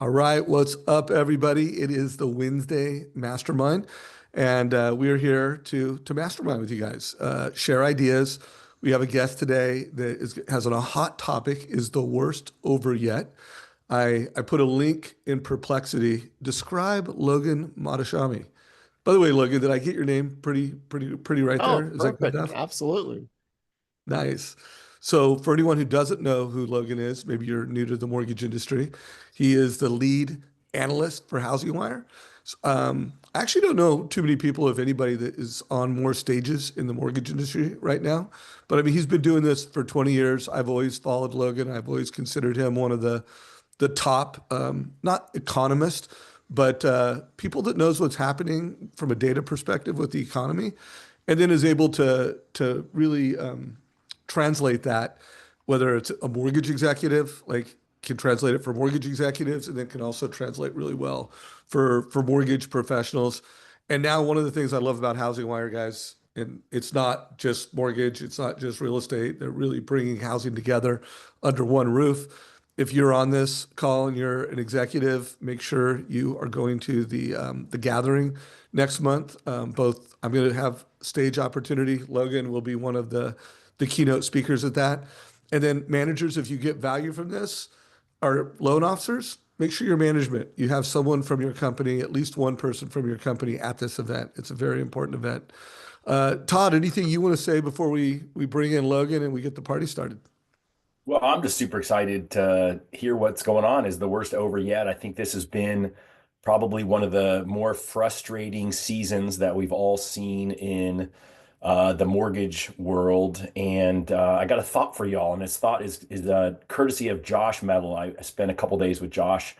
All right, what's up, everybody? It is the Wednesday Mastermind, and we are here to mastermind with you guys, share ideas. We have a guest today that has a hot topic: is the worst over yet? I put a link in Perplexity. Describe Logan Mohtashami. By the way, Logan, did I get your name pretty right Oh, there? Is that good perfect. enough? Absolutely. Nice. So, for anyone who doesn't know who Logan is, maybe you're new to the mortgage industry, he is the lead analyst for HousingWire. I actually don't know too many people, if anybody, that is on more stages in the mortgage industry right now. But I mean, he's been doing this for 20 years. I've always followed Logan. I've always considered him one of the top, not economist, but people that knows what's happening from a data perspective with the economy, and then is able to really translate that, whether it's a mortgage executive, like can translate it for mortgage executives, and then can also translate really well for mortgage professionals. And now one of the things I love about HousingWire, guys, and it's not just mortgage, it's not just real estate. They're really bringing housing together under one roof. If you're on this call and you're an executive, make sure you are going to the gathering next month. Both I'm going to have stage opportunity. Logan will be one of the keynote speakers at that. And then managers, if you get value from this, are loan officers. Make sure your management, you have someone from your company, at least one person from your company at this event. It's a very important event. Todd, anything you want to say before we bring in Logan and we get the party started? Well, I'm just super excited to hear what's going on. Is the worst over yet? I think this has been probably one of the more frustrating seasons that we've all seen in the mortgage world. And I got a thought for y'all, and this thought is courtesy of Josh Medal. I spent a couple days with Josh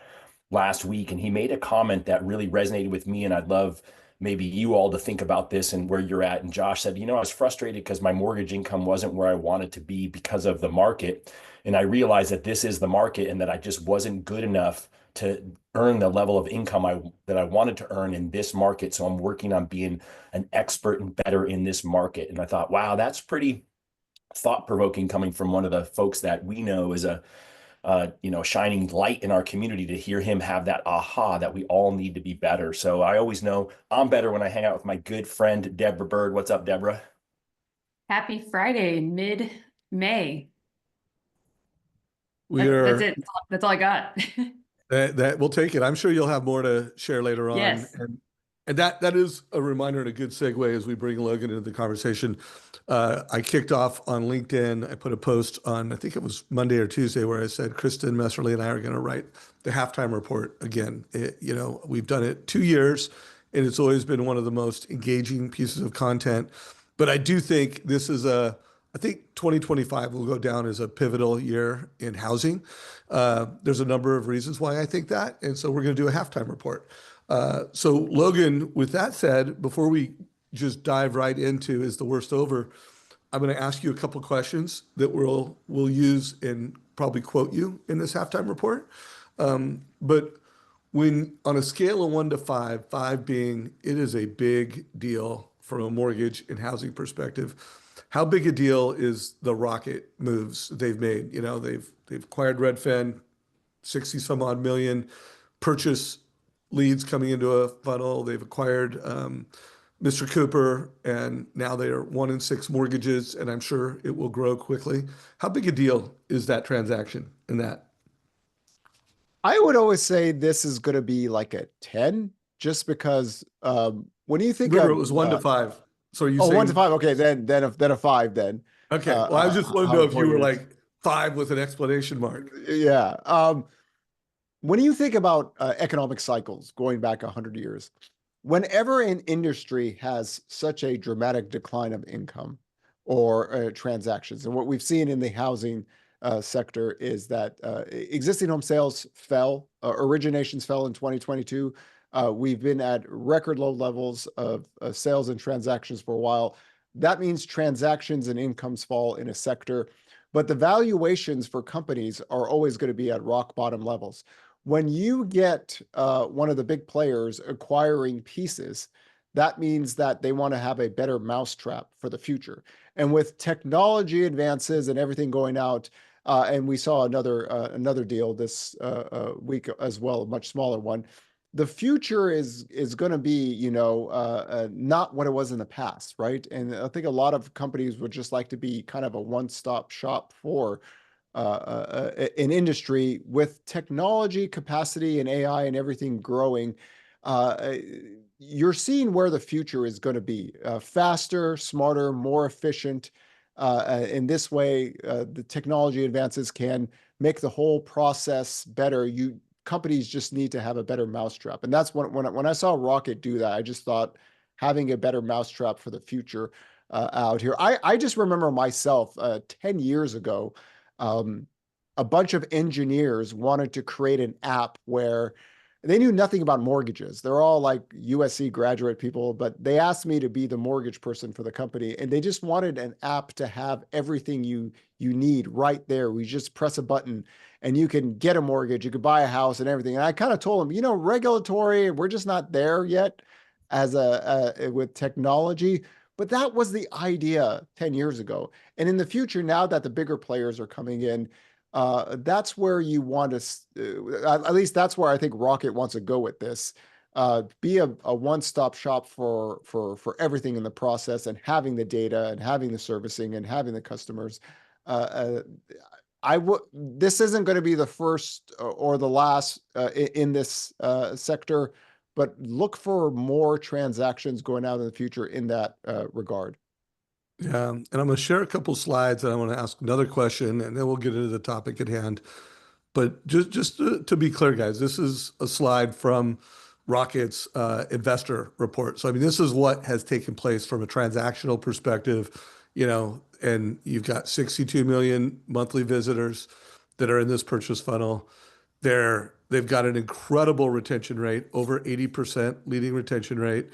last week, and he made a comment that really resonated with me, and I'd love maybe you all to think about this and where you're at. And Josh said, I was frustrated because my mortgage income wasn't where I wanted to be because of the market. And I realized that this is the market and that I just wasn't good enough to earn the level of income that I wanted to earn in this market. So I'm working on being an expert and better in this market. And I thought, wow, that's pretty thought-provoking coming from one of the folks that we know is a shining light in our community, to hear him have that aha that we all need to be better. So I always know I'm better when I hang out with my good friend, Deborah Bird. What's up, Deborah? Happy Friday, mid-May. We That's are it. That's all I got. that we'll take it. I'm sure you'll have more to share later on. Yes. And that is a reminder and a good segue as we bring Logan into the conversation. I kicked off on LinkedIn. I put a post on, I think it was Monday or Tuesday, where I said Kristen Messerly and I are going to write the halftime report again. We've done it 2 years, and it's always been one of the most engaging pieces of content. But I do think I think 2025 will go down as a pivotal year in housing. There's a number of reasons why I think that, and so we're going to do a halftime report. So Logan, with that said, before we just dive right into is the worst over, I'm going to ask you a couple questions that we'll use and probably quote you in this halftime report. But when on a scale of 1 to 5, 5 being it is a big deal from a mortgage and housing perspective, how big a deal is the rocket moves they've made? They've acquired Redfin, 60 some odd million, purchase leads coming into a funnel. They've acquired Mr. Cooper, and now they are 1 in 6 mortgages, and I'm sure it will grow quickly. How big a deal is that transaction in that? I would always say this is going to be like a 10, just because when you think Remember, of it was 1 to 5. So are you 1 to saying 5? Okay, then a 5 then. okay? Well, I just want to How know if you were important it is. like 5 with an exclamation mark. Yeah. When you think about economic cycles going back 100 years, whenever an industry has such a dramatic decline of income or transactions, and what we've seen in the housing sector is that existing home sales fell, originations fell in 2022. We've been at record low levels of sales and transactions for a while. That means transactions and incomes fall in a sector, but the valuations for companies are always going to be at rock bottom levels. When you get one of the big players acquiring pieces, that means that they want to have a better mousetrap for the future. And with technology advances and everything going out, And we saw another deal this week as well, a much smaller one. The future is going to be, not what it was in the past, right? And I think a lot of companies would just like to be kind of a one-stop shop for an industry with technology capacity and AI and everything growing. You're seeing where the future is going to be: faster, smarter, more efficient. In this way, the technology advances can make the whole process better. Companies just need to have a better mousetrap, and that's when I saw Rocket do that, I just thought having a better mousetrap for the future out here. I just remember myself 10 years ago, a bunch of engineers wanted to create an app where they knew nothing about mortgages. They're all like USC graduate people, but they asked me to be the mortgage person for the company. And they just wanted an app to have everything you need right there. We just press a button and you can get a mortgage, you could buy a house and everything. And I kind of told them, regulatory, we're just not there yet with technology. But that was the idea 10 years ago. And in the future, now that the bigger players are coming in, that's where you want to, at least that's where I think Rocket wants to go with this. Be a one-stop shop for everything in the process, and having the data and having the servicing and having the customers. This isn't going to be the first or the last in this sector, but look for more transactions going out in the future in that regard. Yeah, and I'm going to share a couple slides, and I want to ask another question, and then we'll get into the topic at hand. But just to be clear, guys, this is a slide from Rocket's investor report. So, I mean, this is what has taken place from a transactional perspective, and you've got 62 million monthly visitors that are in this purchase funnel. They've got an incredible retention rate, over 80% leading retention rate.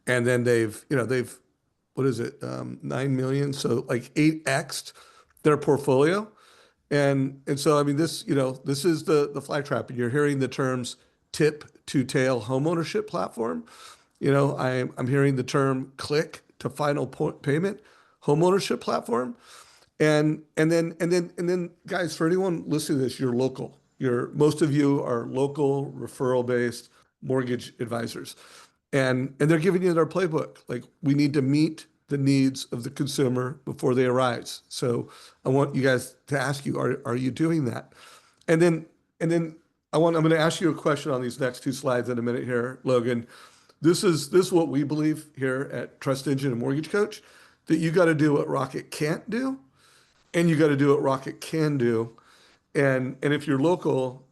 And then they've what is it, 9 million? So like 8x'd their portfolio. And so, I mean, this is the fly trap. And you're hearing the terms tip to tail homeownership platform. I'm hearing the term click to final payment homeownership platform. And then guys, for anyone listening to this, you're local. Most of you are local referral based mortgage advisors. And they're giving you their playbook. Like, we need to meet the needs of the consumer before they arise. So I want you guys to ask you, are you doing that? And then I'm going to ask you a question on these next two slides in a minute here, Logan. This is what we believe here at Trust Engine and Mortgage Coach, that you got to do what Rocket can't do, and you got to do what Rocket can do. And if you're local,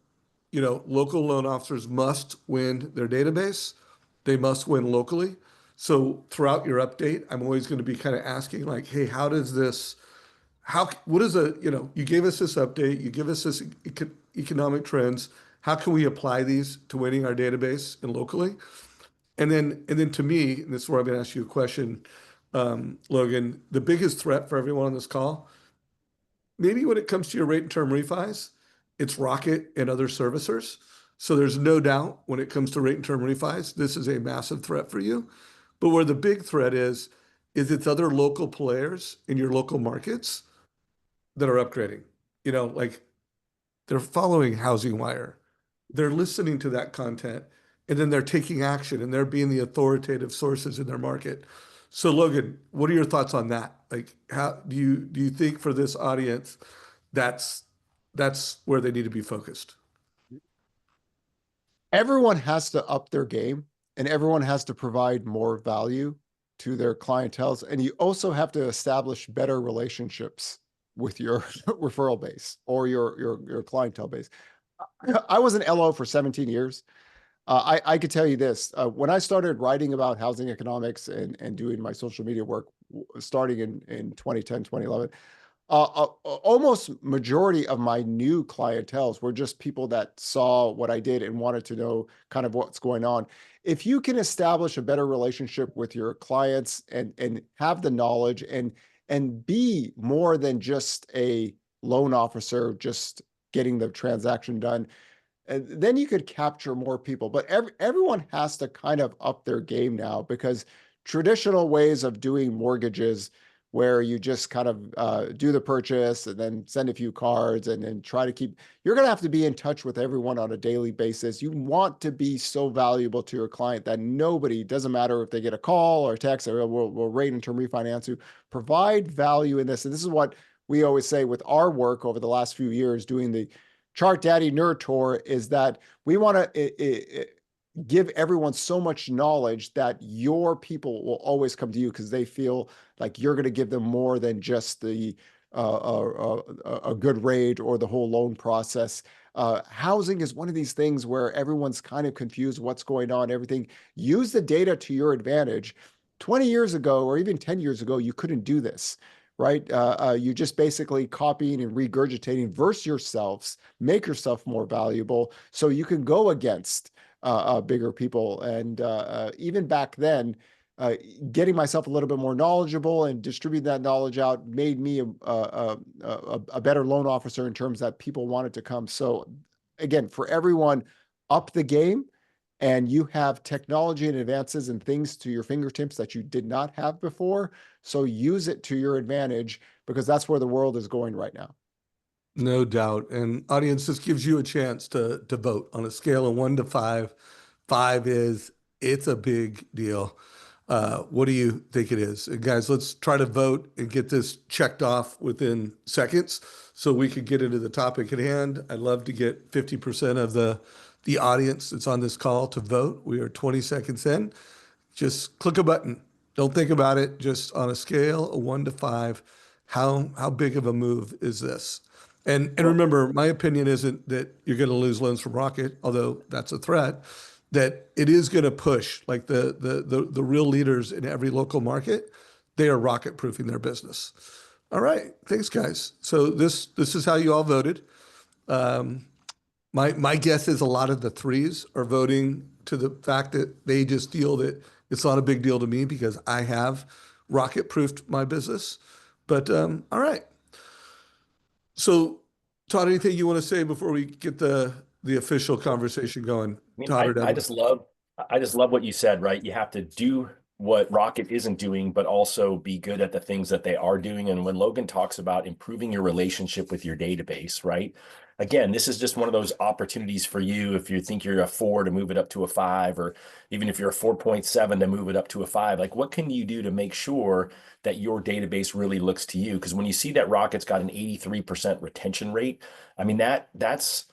local loan officers must win their database. They must win locally. So throughout your update, I'm always going to be kind of asking, like, hey, what is you gave us this update, you give us this economic trends. How can we apply these to winning our database and locally? And then to me, and this is where I'm going to ask you a question, Logan, the biggest threat for everyone on this call, maybe when it comes to your rate and term refis, it's Rocket and other servicers. So there's no doubt when it comes to rate and term refis, this is a massive threat for you. But where the big threat is it's other local players in your local markets that are upgrading. Like, they're following HousingWire. They're listening to that content, and then they're taking action, and they're being the authoritative sources in their market. So Logan, what are your thoughts on that? Like, how do you think for this audience, that's where they need to be focused? Everyone has to up their game, and everyone has to provide more value to their clientele. And you also have to establish better relationships with your referral base or your clientele base. I was an LO for 17 years. I could tell you this, when I started writing about housing economics and doing my social media work, starting in 2010, 2011, almost majority of my new clienteles were just people that saw what I did and wanted to know kind of what's going on. If you can establish a better relationship with your clients and have the knowledge and be more than just a loan officer, just getting the transaction done, and then you could capture more people. But everyone has to kind of up their game now, because traditional ways of doing mortgages where you just kind of do the purchase and then send a few cards and then try to keep, you're going to have to be in touch with everyone on a daily basis. You want to be so valuable to your client that nobody, doesn't matter if they get a call or a text, or we'll rate and term refinance you, provide value in this. And this is what we always say with our work over the last few years doing the Chart Daddy Nerd Tour, is that we want to give everyone so much knowledge that your people will always come to you because they feel like you're going to give them more than just the a good rate or the whole loan process. Housing is one of these things where everyone's kind of confused what's going on, everything. Use the data to your advantage. 20 years ago, or even 10 years ago, you couldn't do this, right? You just basically copying and regurgitating, verse yourselves, make yourself more valuable so you can go against bigger people. And even back then, getting myself a little bit more knowledgeable and distributing that knowledge out made me a better loan officer in terms that people wanted to come. So again, for everyone, up the game, and you have technology and advances and things to your fingertips that you did not have before. So use it to your advantage, because that's where the world is going right now. No doubt. And audience, this gives you a chance to vote on a scale of 1 to 5. 5 is, it's a big deal. What do you think it is? And guys, let's try to vote and get this checked off within seconds so we could get into the topic at hand. I'd love to get 50% of the audience that's on this call to vote. We are 20 seconds in. Just click a button. Don't think about it. Just on a scale of 1 to 5, how big of a move is this? And remember, my opinion isn't that you're going to lose loans from Rocket, although that's a threat. That it is going to push, like the real leaders in every local market, they are rocket proofing their business. All right, thanks, guys. So this is how you all voted. My guess is a lot of the 3s are voting to the fact that they just feel that it's not a big deal to me because I have rocket proofed my business. But all right. So, Todd, anything you want to say before we get the official conversation going? I mean, Todd or I Devin? just love what you said, right? You have to do what Rocket isn't doing, but also be good at the things that they are doing. And when Logan talks about improving your relationship with your database, right? Again, this is just one of those opportunities for you. If you think you're a 4, to move it up to a 5, or even if you're a 4.7 to move it up to a 5, like what can you do to make sure that your database really looks to you? Because when you see that Rocket's got an 83% retention rate, I mean, that's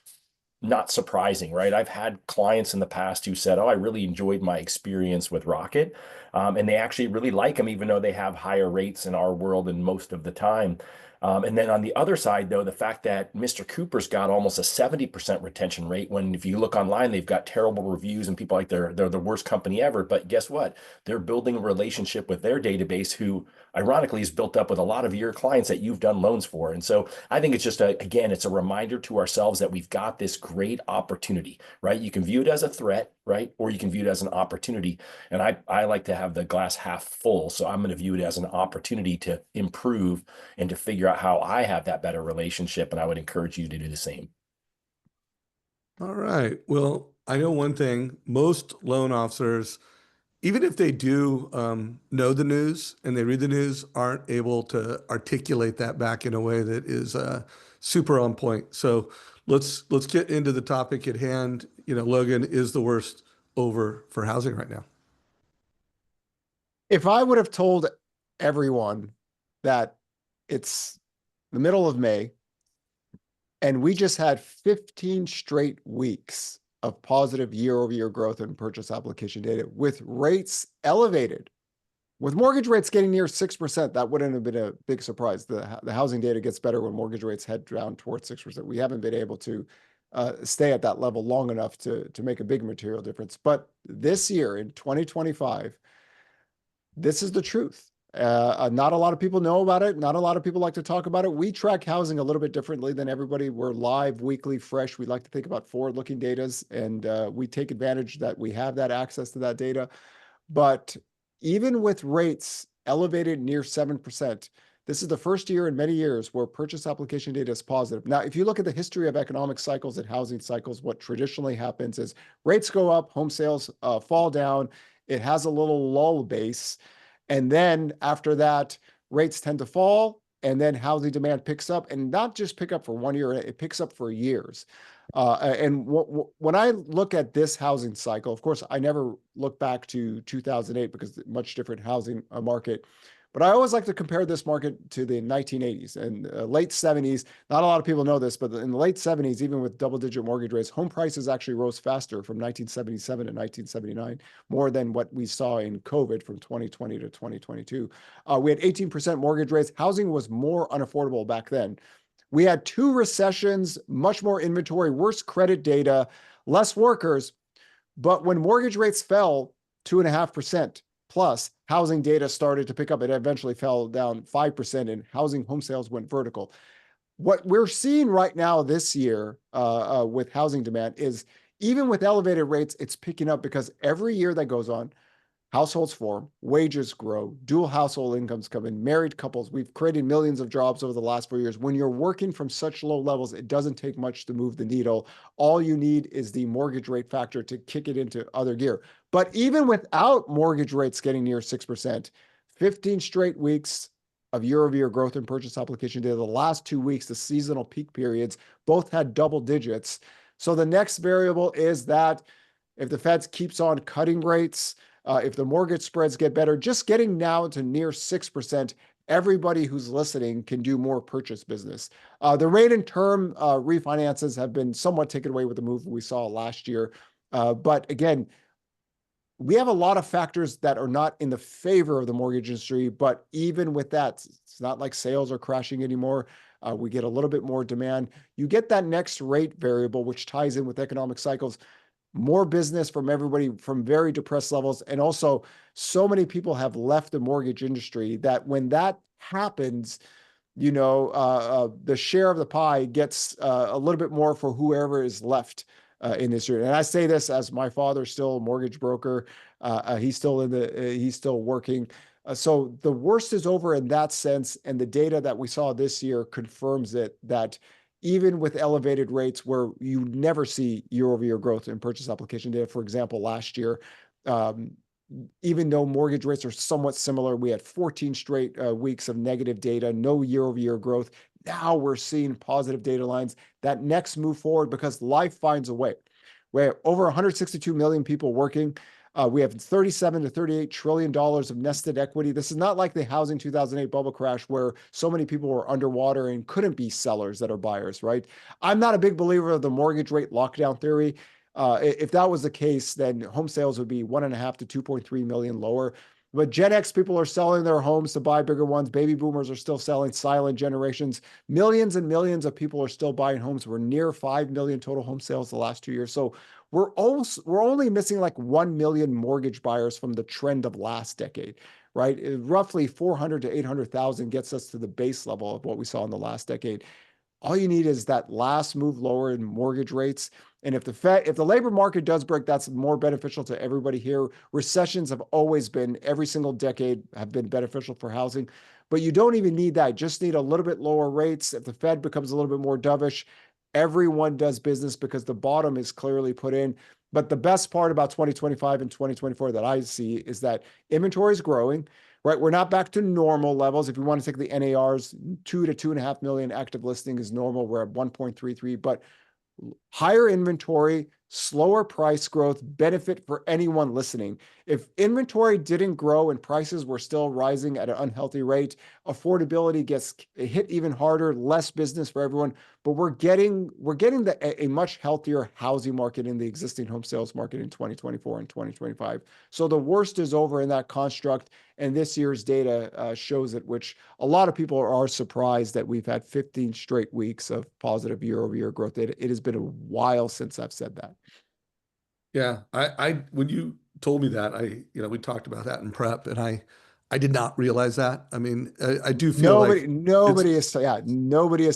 not surprising, right? I've had clients in the past who said, oh, I really enjoyed my experience with Rocket. And they actually really like them, even though they have higher rates in our world and most of the time. And then on the other side, though, the fact that Mr. Cooper's got almost a 70% retention rate, when if you look online, they've got terrible reviews and people like they're the worst company ever. But guess what? They're building a relationship with their database, who ironically is built up with a lot of your clients that you've done loans for. And so I think it's just again, it's a reminder to ourselves that we've got this great opportunity, right? You can view it as a threat, right? Or you can view it as an opportunity. And I like to have the glass half full. So I'm going to view it as an opportunity to improve and to figure out how I have that better relationship. And I would encourage you to do the same. All right. Well, I know one thing, most loan officers, even if they do know the news and they read the news, aren't able to articulate that back in a way that is super on point. So let's get into the topic at hand. You know, Logan, is the worst over for housing right now? If I would have told everyone that it's the middle of May and we just had 15 straight weeks of positive year-over-year growth in purchase application data with rates elevated, with mortgage rates getting near 6%, that wouldn't have been a big surprise. The housing data gets better when mortgage rates head down towards 6%. We haven't been able to stay at that level long enough to make a big material difference. But this year in 2025, this is the truth. Not a lot of people know about it. Not a lot of people like to talk about it. We track housing a little bit differently than everybody. We're live, weekly, fresh. We like to think about forward-looking data, and we take advantage that we have that access to that data. But even with rates elevated near 7%, this is the first year in many years where purchase application data is positive. Now, if you look at the history of economic cycles and housing cycles, what traditionally happens is rates go up, home sales fall down. It has a little lull base. And then after that, rates tend to fall, and then housing demand picks up, and not just pick up for 1 year, it picks up for years. And when I look at this housing cycle, of course, I never look back to 2008 because much different housing market. But I always like to compare this market to the 1980s and late 70s. Not a lot of people know this, but in the late 70s, even with double-digit mortgage rates, home prices actually rose faster from 1977 to 1979, more than what we saw in COVID from 2020 to 2022. We had 18% mortgage rates. Housing was more unaffordable back then. We had 2 recessions, much more inventory, worse credit data, less workers. But when mortgage rates fell 2.5%, plus housing data started to pick up. It eventually fell down 5% and housing home sales went vertical. What we're seeing right now this year with housing demand is even with elevated rates, it's picking up because every year that goes on, households form, wages grow, dual household incomes come in, married couples. We've created millions of jobs over the last 4 years. When you're working from such low levels, it doesn't take much to move the needle. All you need is the mortgage rate factor to kick it into other gear. But even without mortgage rates getting near 6%, 15 straight weeks of year-over-year growth in purchase application data. The last 2 weeks, the seasonal peak periods, both had double digits. So the next variable is that if the Fed keeps on cutting rates, if the mortgage spreads get better, just getting now to near 6%, everybody who's listening can do more purchase business. The rate and term refinances have been somewhat taken away with the move we saw last year. But again, we have a lot of factors that are not in the favor of the mortgage industry, but even with that, it's not like sales are crashing anymore. We get a little bit more demand. You get that next rate variable, which ties in with economic cycles. More business from everybody from very depressed levels. And also, so many people have left the mortgage industry that when that happens, the share of the pie gets a little bit more for whoever is left in this year. And I say this as my father's still a mortgage broker. He's still working. So the worst is over in that sense. And the data that we saw this year confirms it, that even with elevated rates where you never see year-over-year growth in purchase application data, for example, last year, even though mortgage rates are somewhat similar, we had 14 straight weeks of negative data, no year-over-year growth. Now we're seeing positive data lines that next move forward because life finds a way. We have over 162 million people working. We have $37 to $38 trillion of nested equity. This is not like the housing 2008 bubble crash where so many people were underwater and couldn't be sellers that are buyers, right? I'm not a big believer of the mortgage rate lockdown theory. If that was the case, then home sales would be 1.5 to 2.3 million lower. But Gen X people are selling their homes to buy bigger ones. Baby boomers are still selling, silent generations. Millions and millions of people are still buying homes. We're near 5 million total home sales the last 2 years. So we're only missing like 1 million mortgage buyers from the trend of last decade, right? Roughly 400 to 800,000 gets us to the base level of what we saw in the last decade. All you need is that last move lower in mortgage rates. And if the labor market does break, that's more beneficial to everybody here. Recessions have always been, every single decade, have been beneficial for housing. But you don't even need that. Just need a little bit lower rates. If the Fed becomes a little bit more dovish, everyone does business because the bottom is clearly put in. But the best part about 2025 and 2024 that I see is that inventory is growing, right? We're not back to normal levels. If you want to take the NARs, 2 to 2.5 million active listing is normal. We're at 1.33, but higher inventory, slower price growth, benefit for anyone listening. If inventory didn't grow and prices were still rising at an unhealthy rate, affordability gets hit even harder, less business for everyone. But we're getting a much healthier housing market in the existing home sales market in 2024 and 2025. So the worst is over in that construct. And this year's data shows it, which a lot of people are surprised that we've had 15 straight weeks of positive year-over-year growth. It has been a while since I've said that. Yeah, I when you told me that, we talked about that in prep, and I did not realize that. I mean, I do feel nobody is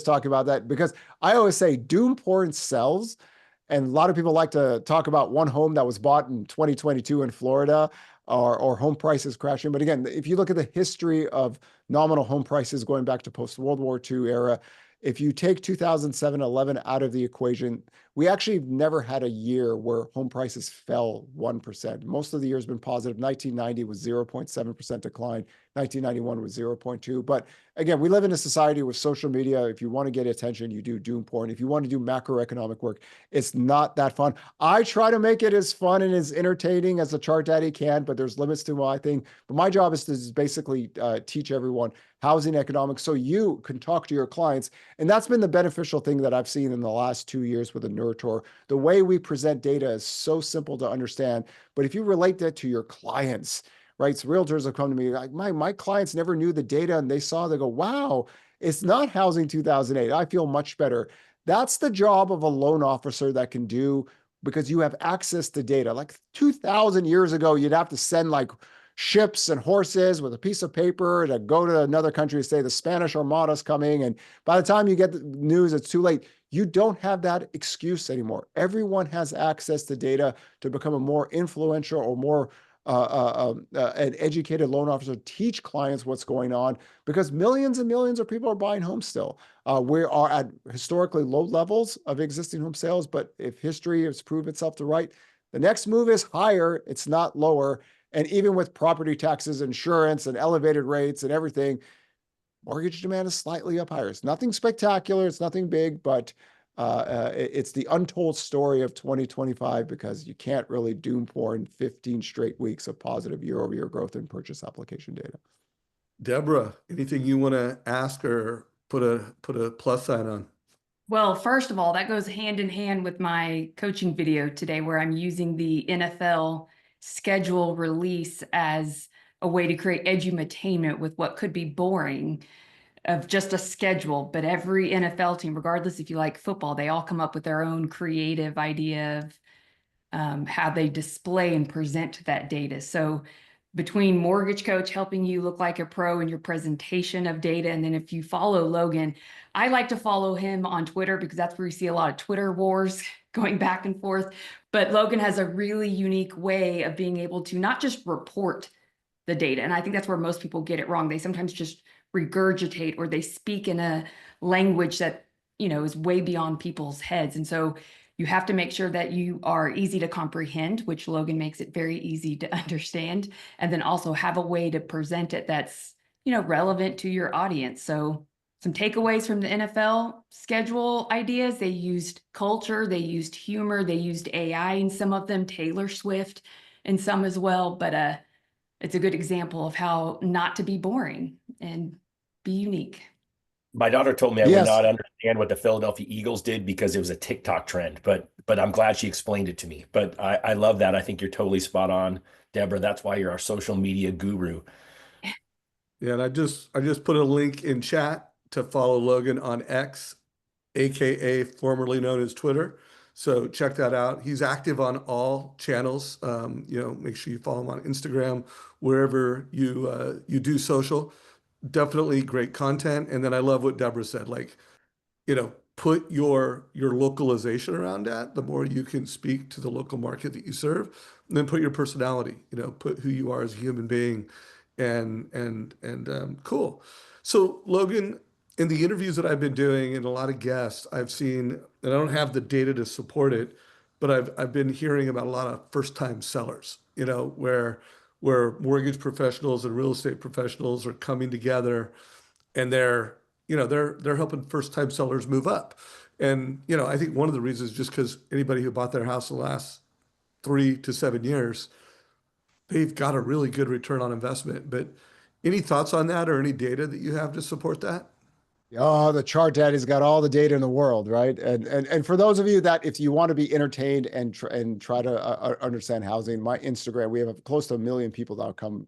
talking about that because I always say doom porn sells. And a lot of people like to talk about one home that was bought in 2022 in Florida or home prices crashing. But again, if you look at the history of nominal home prices going back to post-World War II era, if you take 2007-11 out of the equation, We actually never had a year where home prices fell 1%. Most of the year has been positive. 1990 was 0.7% decline. 1991 was 0.2. But again, we live in a society with social media. If you want to get attention, you do doom porn. If you want to do macroeconomic work, it's not that fun. I try to make it as fun and as entertaining as a chart daddy can, but there's limits to my thing. But my job is to basically teach everyone housing economics so you can talk to your clients. And that's been the beneficial thing that I've seen in the last 2 years with the Nurture. The way we present data is so simple to understand, but if you relate that to your clients, right? So realtors have come to me like, my clients never knew the data and they go, wow, it's not housing 2008. I feel much better. That's the job of a loan officer that can do, because you have access to data. Like 2000 years ago, you'd have to send like ships and horses with a piece of paper to go to another country to say the Spanish Armada's coming. And by the time you get the news, it's too late. You don't have that excuse anymore. Everyone has access to data to become a more influential or more an educated loan officer, teach clients what's going on, because millions and millions of people are buying homes still. We are at historically low levels of existing home sales, but if history has proved itself to right, the next move is higher. It's not lower. And even with property taxes, insurance, and elevated rates and everything, mortgage demand is slightly up higher. It's nothing spectacular. It's nothing big, but it's the untold story of 2025, because you can't really doom porn 15 straight weeks of positive year-over-year growth in purchase application data. Deborah, anything you want to ask or put a plus sign on? Well, first of all, that goes hand in hand with my coaching video today, where I'm using the NFL schedule release as a way to create edutainment with what could be boring of just a schedule. But every NFL team, regardless if you like football, they all come up with their own creative idea of how they display and present that data. So between Mortgage Coach helping you look like a pro in your presentation of data, and then if you follow Logan, I like to follow him on Twitter because that's where you see a lot of Twitter wars going back and forth. But Logan has a really unique way of being able to not just report the data. And I think that's where most people get it wrong. They sometimes just regurgitate, or they speak in a language that, is way beyond people's heads. And so you have to make sure that you are easy to comprehend, which Logan makes it very easy to understand, and then also have a way to present it that's, relevant to your audience. So some takeaways from the NFL schedule ideas: they used culture, they used humor, they used AI in some of them, Taylor Swift in some as well. But it's a good example of how not to be boring and be unique. My daughter told me I would Yes. not understand what the Philadelphia Eagles did because it was a TikTok trend, but I'm glad she explained it to me. But I love that. I think you're totally spot on, Deborah. That's why you're our social media guru. Yeah, and I just put a link in chat to follow Logan on X, aka formerly known as Twitter. So check that out. He's active on all channels. Make sure you follow him on Instagram, wherever you do social. Definitely great content. And then I love what Deborah said, like, put your localization around that. The more you can speak to the local market that you serve, and then put your personality, put who you are as a human being, and cool. So Logan, in the interviews that I've been doing and a lot of guests, I've seen, and I don't have the data to support it, but I've been hearing about a lot of first-time sellers, where mortgage professionals and real estate professionals are coming together, and they're helping first-time sellers move up. And I think one of the reasons is just because anybody who bought their house in the last 3 to 7 years, they've got a really good return on investment. But any thoughts on that, or any data that you have to support that? Oh, the chart daddy's got all the data in the world, right? And for those of you that, if you want to be entertained and try to understand housing, my Instagram, we have close to 1 million people that come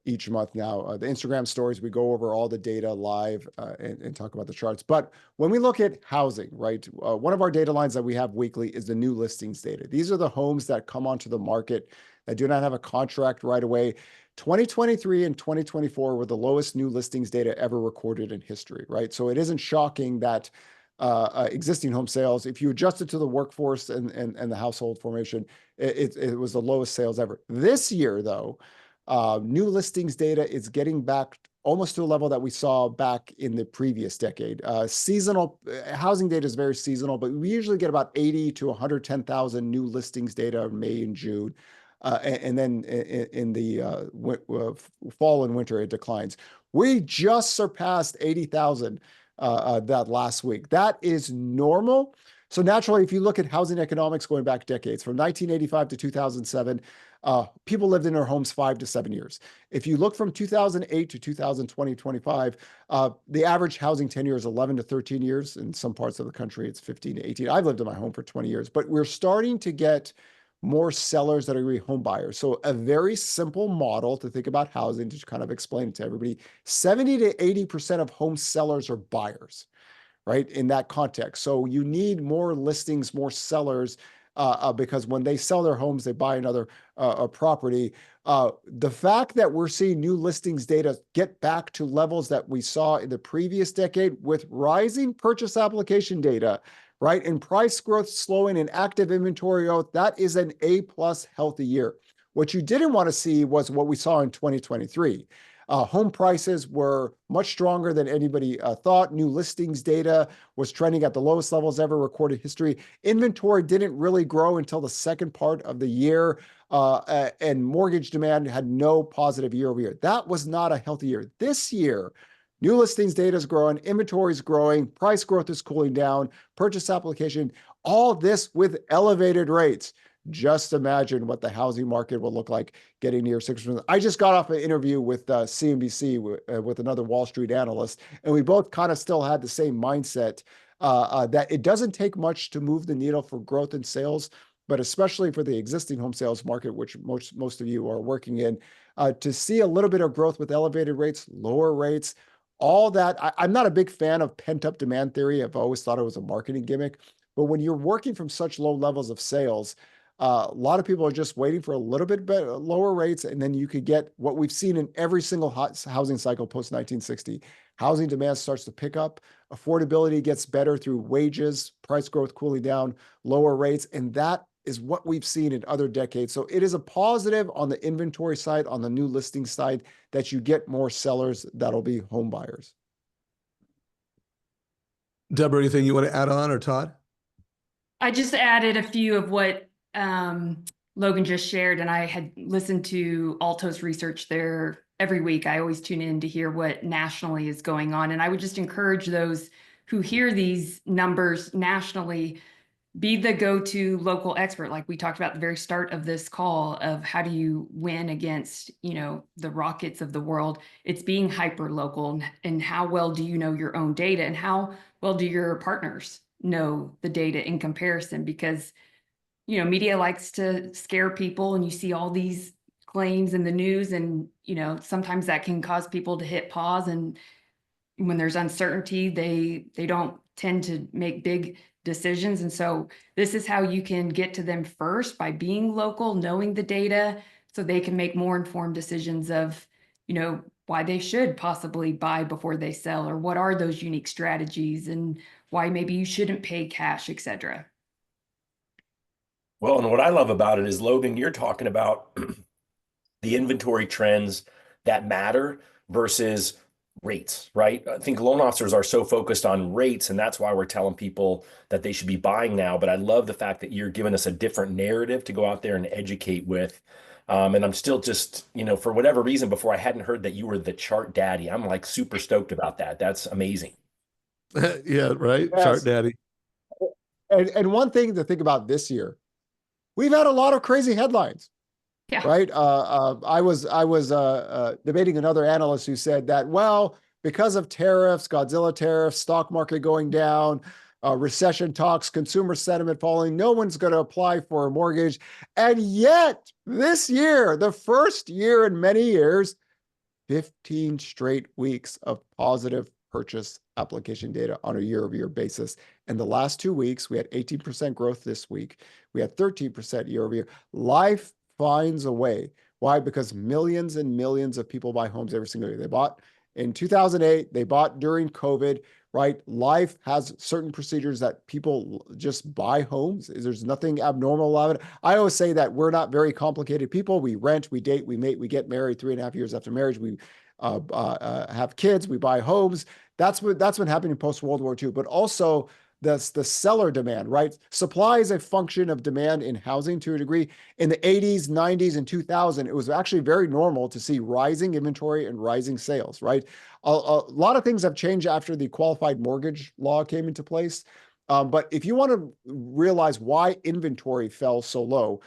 each month now. The Instagram stories, we go over all the data live and talk about the charts. But when we look at housing, right, one of our data lines that we have weekly is the new listings data. These are the homes that come onto the market that do not have a contract right away. 2023 and 2024 were the lowest new listings data ever recorded in history, right? So it isn't shocking that existing home sales, if you adjust it to the workforce and the household formation, it was the lowest sales ever. This year, though, new listings data is getting back almost to a level that we saw back in the previous decade. Seasonal housing data is very seasonal, but we usually get about 80 to 110,000 new listings data in May and June. And then in the fall and winter, it declines. We just surpassed 80,000 that last week. That is normal. So naturally, if you look at housing economics going back decades, from 1985 to 2007, people lived in their homes 5 to 7 years. If you look from 2008 to 2020, 25, the average housing tenure is 11 to 13 years. In some parts of the country, it's 15 to 18. I've lived in my home for 20 years, but we're starting to get more sellers that are going to be home buyers. So a very simple model to think about housing, to kind of explain it to everybody, 70 to 80% of home sellers are buyers, right? In that context. So you need more listings, more sellers, because when they sell their homes, they buy another property. The fact that we're seeing new listings data get back to levels that we saw in the previous decade with rising purchase application data, right, and price growth slowing and active inventory growth, that is an A+ healthy year. What you didn't want to see was what we saw in 2023. Home prices were much stronger than anybody thought. New listings data was trending at the lowest levels ever recorded history. Inventory didn't really grow until the second part of the year, and mortgage demand had no positive year over year. That was not a healthy year. This year, new listings data is growing, inventory is growing, price growth is cooling down, purchase application, all this with elevated rates. Just imagine what the housing market will look like getting near 6%. I just got off an interview with CNBC with another Wall Street analyst, and we both kind of still had the same mindset that it doesn't take much to move the needle for growth in sales, but especially for the existing home sales market, which most of you are working in, to see a little bit of growth with elevated rates, lower rates, all that. I'm not a big fan of pent-up demand theory. I've always thought it was a marketing gimmick. But when you're working from such low levels of sales, a lot of people are just waiting for a little bit better, lower rates, and then you could get what we've seen in every single housing cycle post-1960. Housing demand starts to pick up, affordability gets better through wages, price growth cooling down, lower rates, and that is what we've seen in other decades. So it is a positive on the inventory side, on the new listing side, that you get more sellers that'll be home buyers. Deborah, anything you want to add on, or Todd? I just added a few of what Logan just shared, and I had listened to Alto's research there every week. I always tune in to hear what nationally is going on. And I would just encourage those who hear these numbers nationally, be the go-to local expert. Like we talked about at the very start of this call, of how do you win against, the Rockets of the world. It's being hyper local, and how well do you know your own data, and how well do your partners know the data in comparison? Because media likes to scare people, and you see all these claims in the news, and, sometimes that can cause people to hit pause. And when there's uncertainty, they don't tend to make big decisions. And so this is how you can get to them first, by being local, knowing the data, so they can make more informed decisions of, why they should possibly buy before they sell, or what are those unique strategies, and why maybe you shouldn't pay cash, etc. Well, and what I love about it is, Logan, you're talking about the inventory trends that matter versus rates, right? I think loan officers are so focused on rates, and that's why we're telling people that they should be buying now. But I love the fact that you're giving us a different narrative to go out there and educate with. And I'm still just, for whatever reason, before I hadn't heard that you were the chart daddy. I'm like super stoked about that. That's amazing. Yeah, right. Yes. Chart daddy. And one thing to think about this year, we've had a lot of crazy headlines. Yeah. Right. I was debating another analyst who said that, well, because of tariffs, Godzilla tariffs, stock market going down, recession talks, consumer sentiment falling, no one's going to apply for a mortgage. And yet this year, the first year in many years, 15 straight weeks of positive purchase application data on a year-over-year basis. And the last 2 weeks, we had 18% growth this week. We had 13% year-over-year. Life finds a way. Why? Because millions and millions of people buy homes every single year. They bought in 2008, they bought during COVID, right? Life has certain procedures that people just buy homes. There's nothing abnormal about it. I always say that we're not very complicated people. We rent, we date, we mate, we get married 3.5 years after marriage. We have kids, we buy homes. That's been happening post World War II, but also the seller demand, right? Supply is a function of demand in housing to a degree. In the 80s, 90s, and 2000, it was actually very normal to see rising inventory and rising sales, right? A lot of things have changed after the qualified mortgage law came into place. But if you want to realize why inventory fell so low,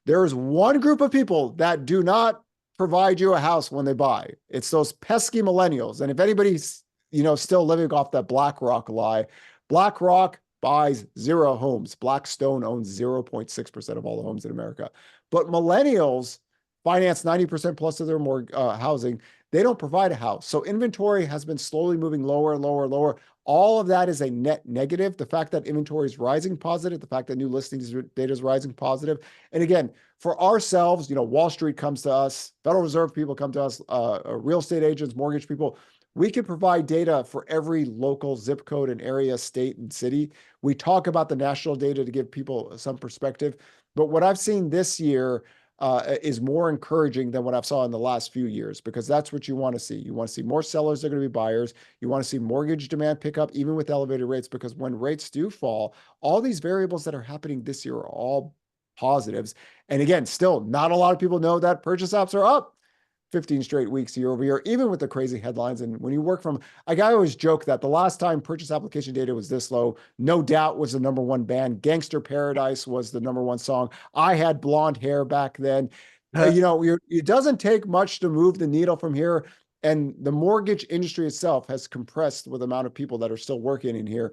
there is one group of people that do not provide you a house when they buy. It's those pesky millennials. And if anybody's, still living off that BlackRock lie, BlackRock buys 0 homes. Blackstone owns 0.6% of all the homes in America. But millennials finance 90% plus of their housing. They don't provide a house. So inventory has been slowly moving lower, lower, lower. All of that is a net negative. The fact that inventory is rising positive, the fact that new listings data is rising positive. And again, for ourselves, Wall Street comes to us, Federal Reserve people come to us, real estate agents, mortgage people. We can provide data for every local zip code and area, state, and city. We talk about the national data to give people some perspective. But what I've seen this year is more encouraging than what I've saw in the last few years, because that's what you want to see. You want to see more sellers that are going to be buyers. You want to see mortgage demand pick up, even with elevated rates, because when rates do fall, all these variables that are happening this year are all positives. And again, still not a lot of people know that purchase apps are up 15 straight weeks year over year, even with the crazy headlines. And when you work from, I always joke that the last time purchase application data was this low, No Doubt was the #1 band. Gangster Paradise was the #1 song. I had blonde hair back then. It doesn't take much to move the needle from here. And the mortgage industry itself has compressed with the amount of people that are still working in here.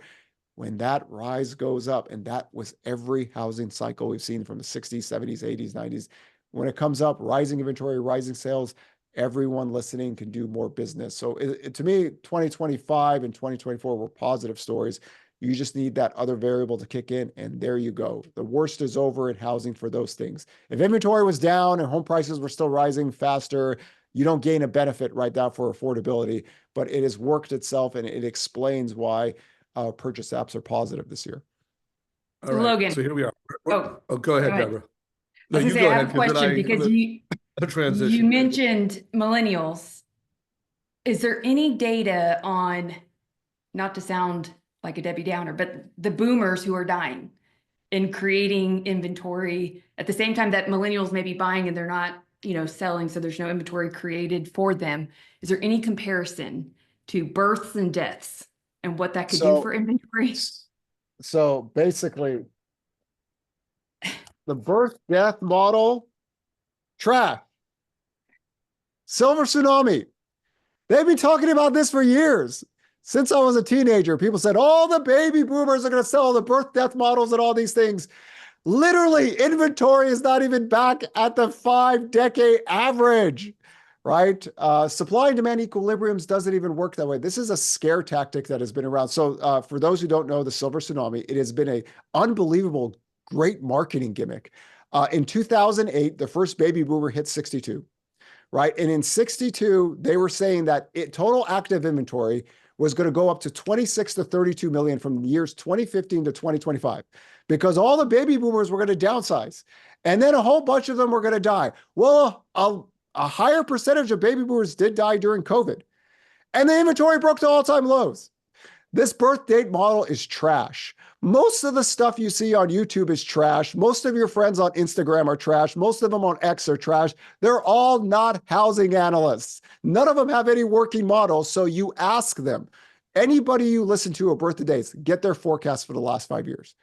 When that rise goes up, and that was every housing cycle we've seen from the 60s, 70s, 80s, 90s, when it comes up, rising inventory, rising sales, everyone listening can do more business. So to me, 2025 and 2024 were positive stories. You just need that other variable to kick in, and there you go. The worst is over in housing for those things. If inventory was down and home prices were still rising faster, you don't gain a benefit right now for affordability, but it has worked itself, and it explains why purchase apps are positive this year. All right. Logan. So here we are. Oh, go ahead, Deborah. No, I have a question because you mentioned millennials. Is there any data on, not to sound like a Debbie Downer, but the boomers who are dying and creating inventory at the same time that millennials may be buying and they're not, selling, so there's no inventory created for them? Is there any comparison to births and deaths and what that could do for inventory? So basically, the birth-death model, trash. Silver tsunami. They've been talking about this for years. Since I was a teenager, people said, all the baby boomers are going to sell the birth-death models and all these things. Literally, inventory is not even back at the 5-decade average, right? Supply and demand equilibriums doesn't even work that way. This is a scare tactic that has been around. So for those who don't know the silver tsunami, it has been an unbelievable great marketing gimmick. In 2008, the first baby boomer hit 62, right? And in 62, they were saying that total active inventory was going to go up to 26 to 32 million from years 2015 to 2025, because all the baby boomers were going to downsize. And then a whole bunch of them were going to die. Well, a higher percentage of baby boomers did die during COVID. And the inventory broke to all-time lows. This birth date model is trash. Most of the stuff you see on YouTube is trash. Most of your friends on Instagram are trash. Most of them on X are trash. They're all not housing analysts. None of them have any working models. So you ask them, anybody you listen to or birth dates, get their forecast for the last 5 years.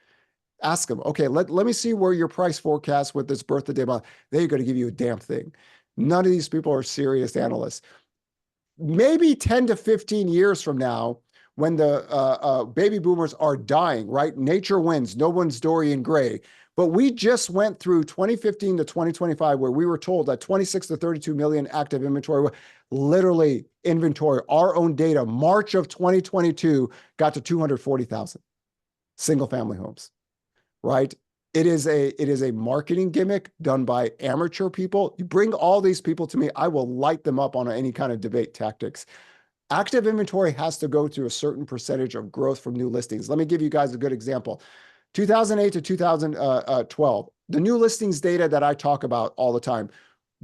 Ask them, okay, let me see where your price forecast with this birth date model. They're going to give you a damn thing. None of these people are serious analysts. Maybe 10 to 15 years from now, when the baby boomers are dying, right? Nature wins. No one's Dorian Gray. But we just went through 2015 to 2025, where we were told that 26 to 32 million active inventory, literally inventory, our own data, March of 2022 got to 240,000 single family homes, right? It is a marketing gimmick done by amateur people. You bring all these people to me, I will light them up on any kind of debate tactics. Active inventory has to go to a certain percentage of growth from new listings. Let me give you guys a good example. 2008 to 2012, the new listings data that I talk about all the time,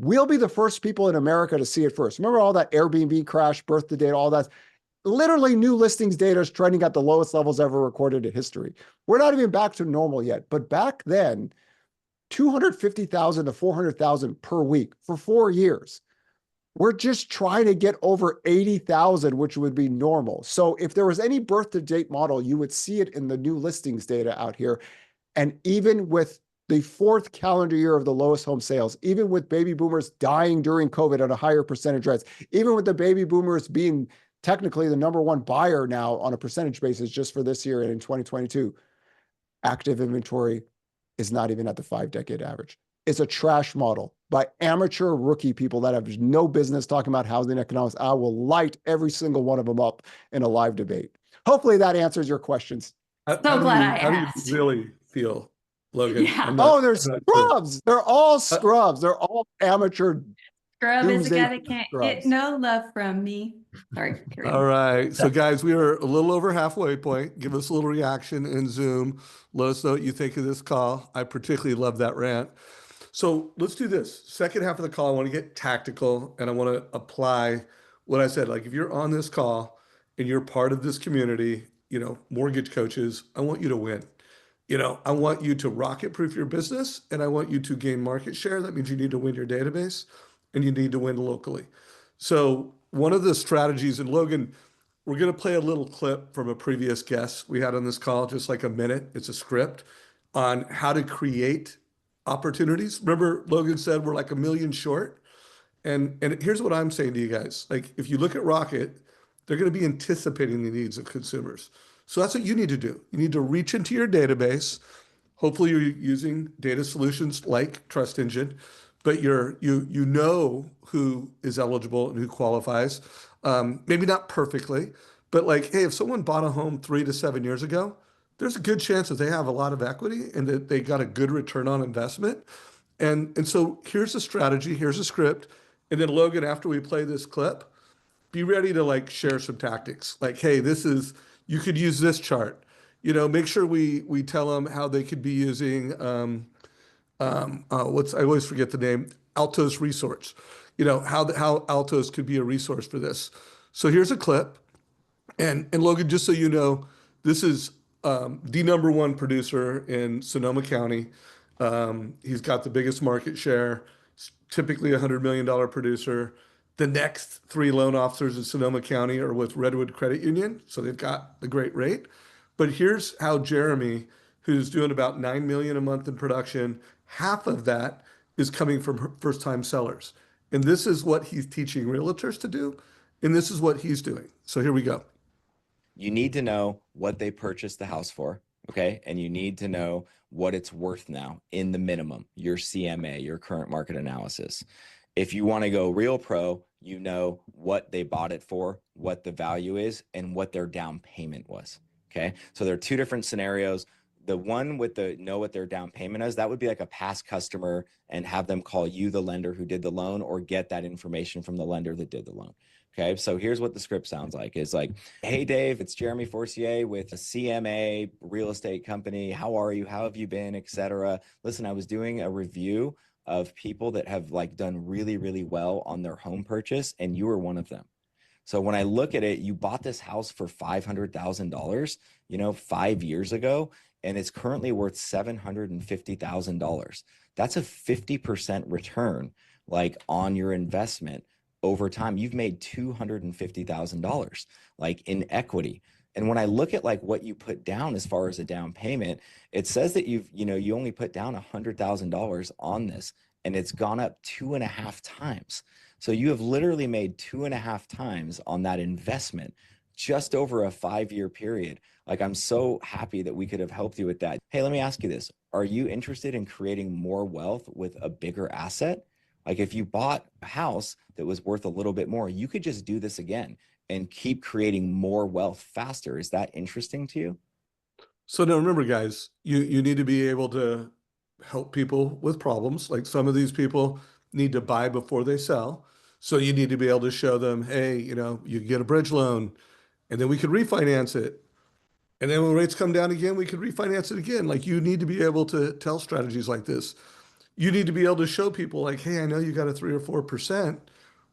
We'll be the first people in America to see it first. Remember all that Airbnb crash, birthday data, all that? Literally new listings data is trending at the lowest levels ever recorded in history. We're not even back to normal yet. But back then, 250,000 to 400,000 per week for 4 years. We're just trying to get over 80,000, which would be normal. So if there was any birth to date model, you would see it in the new listings data out here. And even with the fourth calendar year of the lowest home sales, even with baby boomers dying during COVID at a higher percentage rates, even with the baby boomers being technically the number one buyer now on a percentage basis just for this year and in 2022, active inventory is not even at the 5-decade average. It's a trash model by amateur rookie people that have no business talking about housing economics. I will light every single one of them up in a live debate. Hopefully that answers your questions. So glad I How do asked. you really feel, Logan? Yeah. They're scrubs. They're all scrubs. They're all amateur. Scrub is the Doomsday guy that can't get scrubs. no love from me. Sorry. carry on. All right. So guys, we are a little over halfway point. Give us a little reaction in Zoom. Let us know what you think of this call. I particularly love that rant. So let's do this. Second half of the call, I want to get tactical and I want to apply what I said. Like if you're on this call and you're part of this community, mortgage coaches, I want you to win. I want you to rocket proof your business and I want you to gain market share. That means you need to win your database and you need to win locally. So one of the strategies, and Logan, we're going to play a little clip from a previous guest we had on this call, just like a minute. It's a script on how to create opportunities. Remember, Logan said we're like a million short. And here's what I'm saying to you guys. Like, if you look at Rocket, they're going to be anticipating the needs of consumers. So that's what you need to do. You need to reach into your database. Hopefully you're using data solutions like Trust Engine, but you know who is eligible and who qualifies. Maybe not perfectly, but like, hey, if someone bought a home 3 to 7 years ago, there's a good chance that they have a lot of equity and that they got a good return on investment. And so here's a strategy, here's a script. And then Logan, after we play this clip, be ready to like share some tactics. Like, hey, you could use this chart. Make sure we tell them how they could be using I always forget the name, Altos resource. How Altos could be a resource for this. So here's a clip. And Logan, just so you know, this is the number one producer in Sonoma County. He's got the biggest market share, typically $100 million producer. The next 3 loan officers in Sonoma County are with Redwood Credit Union, so they've got the great rate. But here's how Jeremy, who's doing about $9 million a month in production, half of that is coming from first-time sellers. And this is what he's teaching realtors to do, and this is what he's doing. So here we go. You need to know what they purchased the house for, okay? And you need to know what it's worth now in the minimum, your CMA, your current market analysis. If you want to go real pro, you know what they bought it for, what the value is, and what their down payment was, okay? So there are 2 different scenarios. The one with the know what their down payment is, that would be like a past customer and have them call you, the lender who did the loan, or get that information from the lender that did the loan. Okay, so here's what the script sounds like. It's like, hey, Dave, it's Jeremy Forcier with a CMA real estate company. How are you? How have you been, etc. Listen, I was doing a review of people that have like done really, really well on their home purchase, and you were one of them. So when I look at it, you bought this house for $500,000, 5 years ago, and it's currently worth $750,000. That's a 50% return, like on your investment. Over time, you've made $250,000 like in equity. And when I look at like what you put down as far as a down payment, it says that you only put down $100,000 on this, and it's gone up 2.5 times. So you have literally made 2.5 times on that investment just over a 5-year period. Like, I'm so happy that we could have helped you with that. Hey, let me ask you this. Are you interested in creating more wealth with a bigger asset? Like, if you bought a house that was worth a little bit more, you could just do this again and keep creating more wealth faster. Is that interesting to you? So now remember, guys, you need to be able to help people with problems. Like some of these people need to buy before they sell. So you need to be able to show them, hey, you get a bridge loan and then we could refinance it. And then when rates come down again, we could refinance it again. Like, you need to be able to tell strategies like this. you need to be able to show people like, hey, I know you got a 3 or 4%.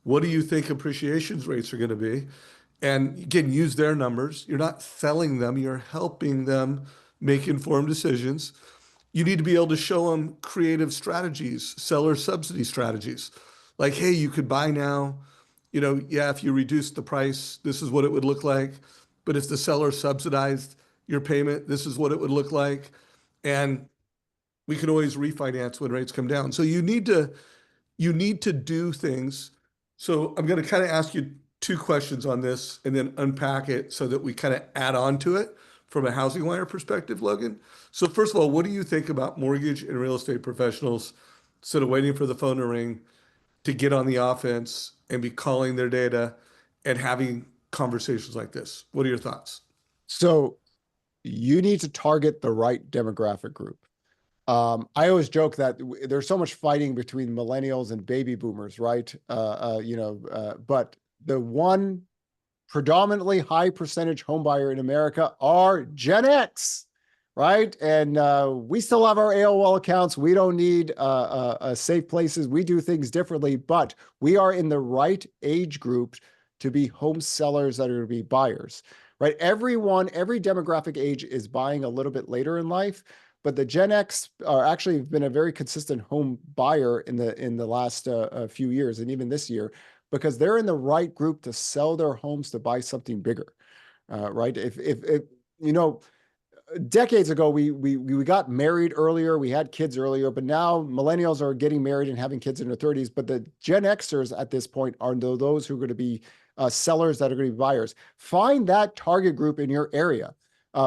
What do you think appreciation rates are going to be? And again, use their numbers. You're not selling them, you're helping them make informed decisions. You need to be able to show them creative strategies, seller subsidy strategies. Like, hey, you could buy now, yeah, if you reduce the price, this is what it would look like. But if the seller subsidized your payment, this is what it would look like. And we can always refinance when rates come down. So you need to do things. So I'm going to kind of ask you two questions on this and then unpack it so that we kind of add on to it from a HousingWire perspective, Logan. So first of all, what do you think about mortgage and real estate professionals instead of waiting for the phone to ring to get on the offense and be calling their data and having conversations like this? What are your thoughts? So you need to target the right demographic group. I always joke that there's so much fighting between millennials and baby boomers, right? But the one predominantly high percentage home buyer in America are Gen X, right? And we still have our AOL accounts. We don't need safe places. We do things differently, but we are in the right age group to be home sellers that are going to be buyers, right? Every demographic age is buying a little bit later in life. But the Gen X are actually been a very consistent home buyer in the last few years, and even this year, because they're in the right group to sell their homes to buy something bigger, right? If decades ago we got married earlier, we had kids earlier, but now millennials are getting married and having kids in their 30s. But the Gen Xers at this point are those who are going to be sellers that are going to be buyers. Find that target group in your area.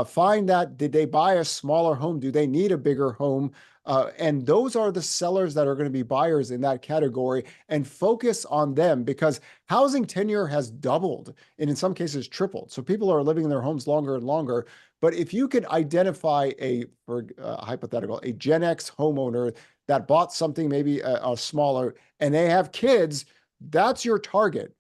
Find that, did they buy a smaller home? Do they need a bigger home? And those are the sellers that are going to be buyers in that category, and focus on them, because housing tenure has doubled and in some cases tripled. So people are living in their homes longer and longer. But if you could identify for hypothetical, a Gen X homeowner that bought something maybe a smaller and they have kids, that's your target.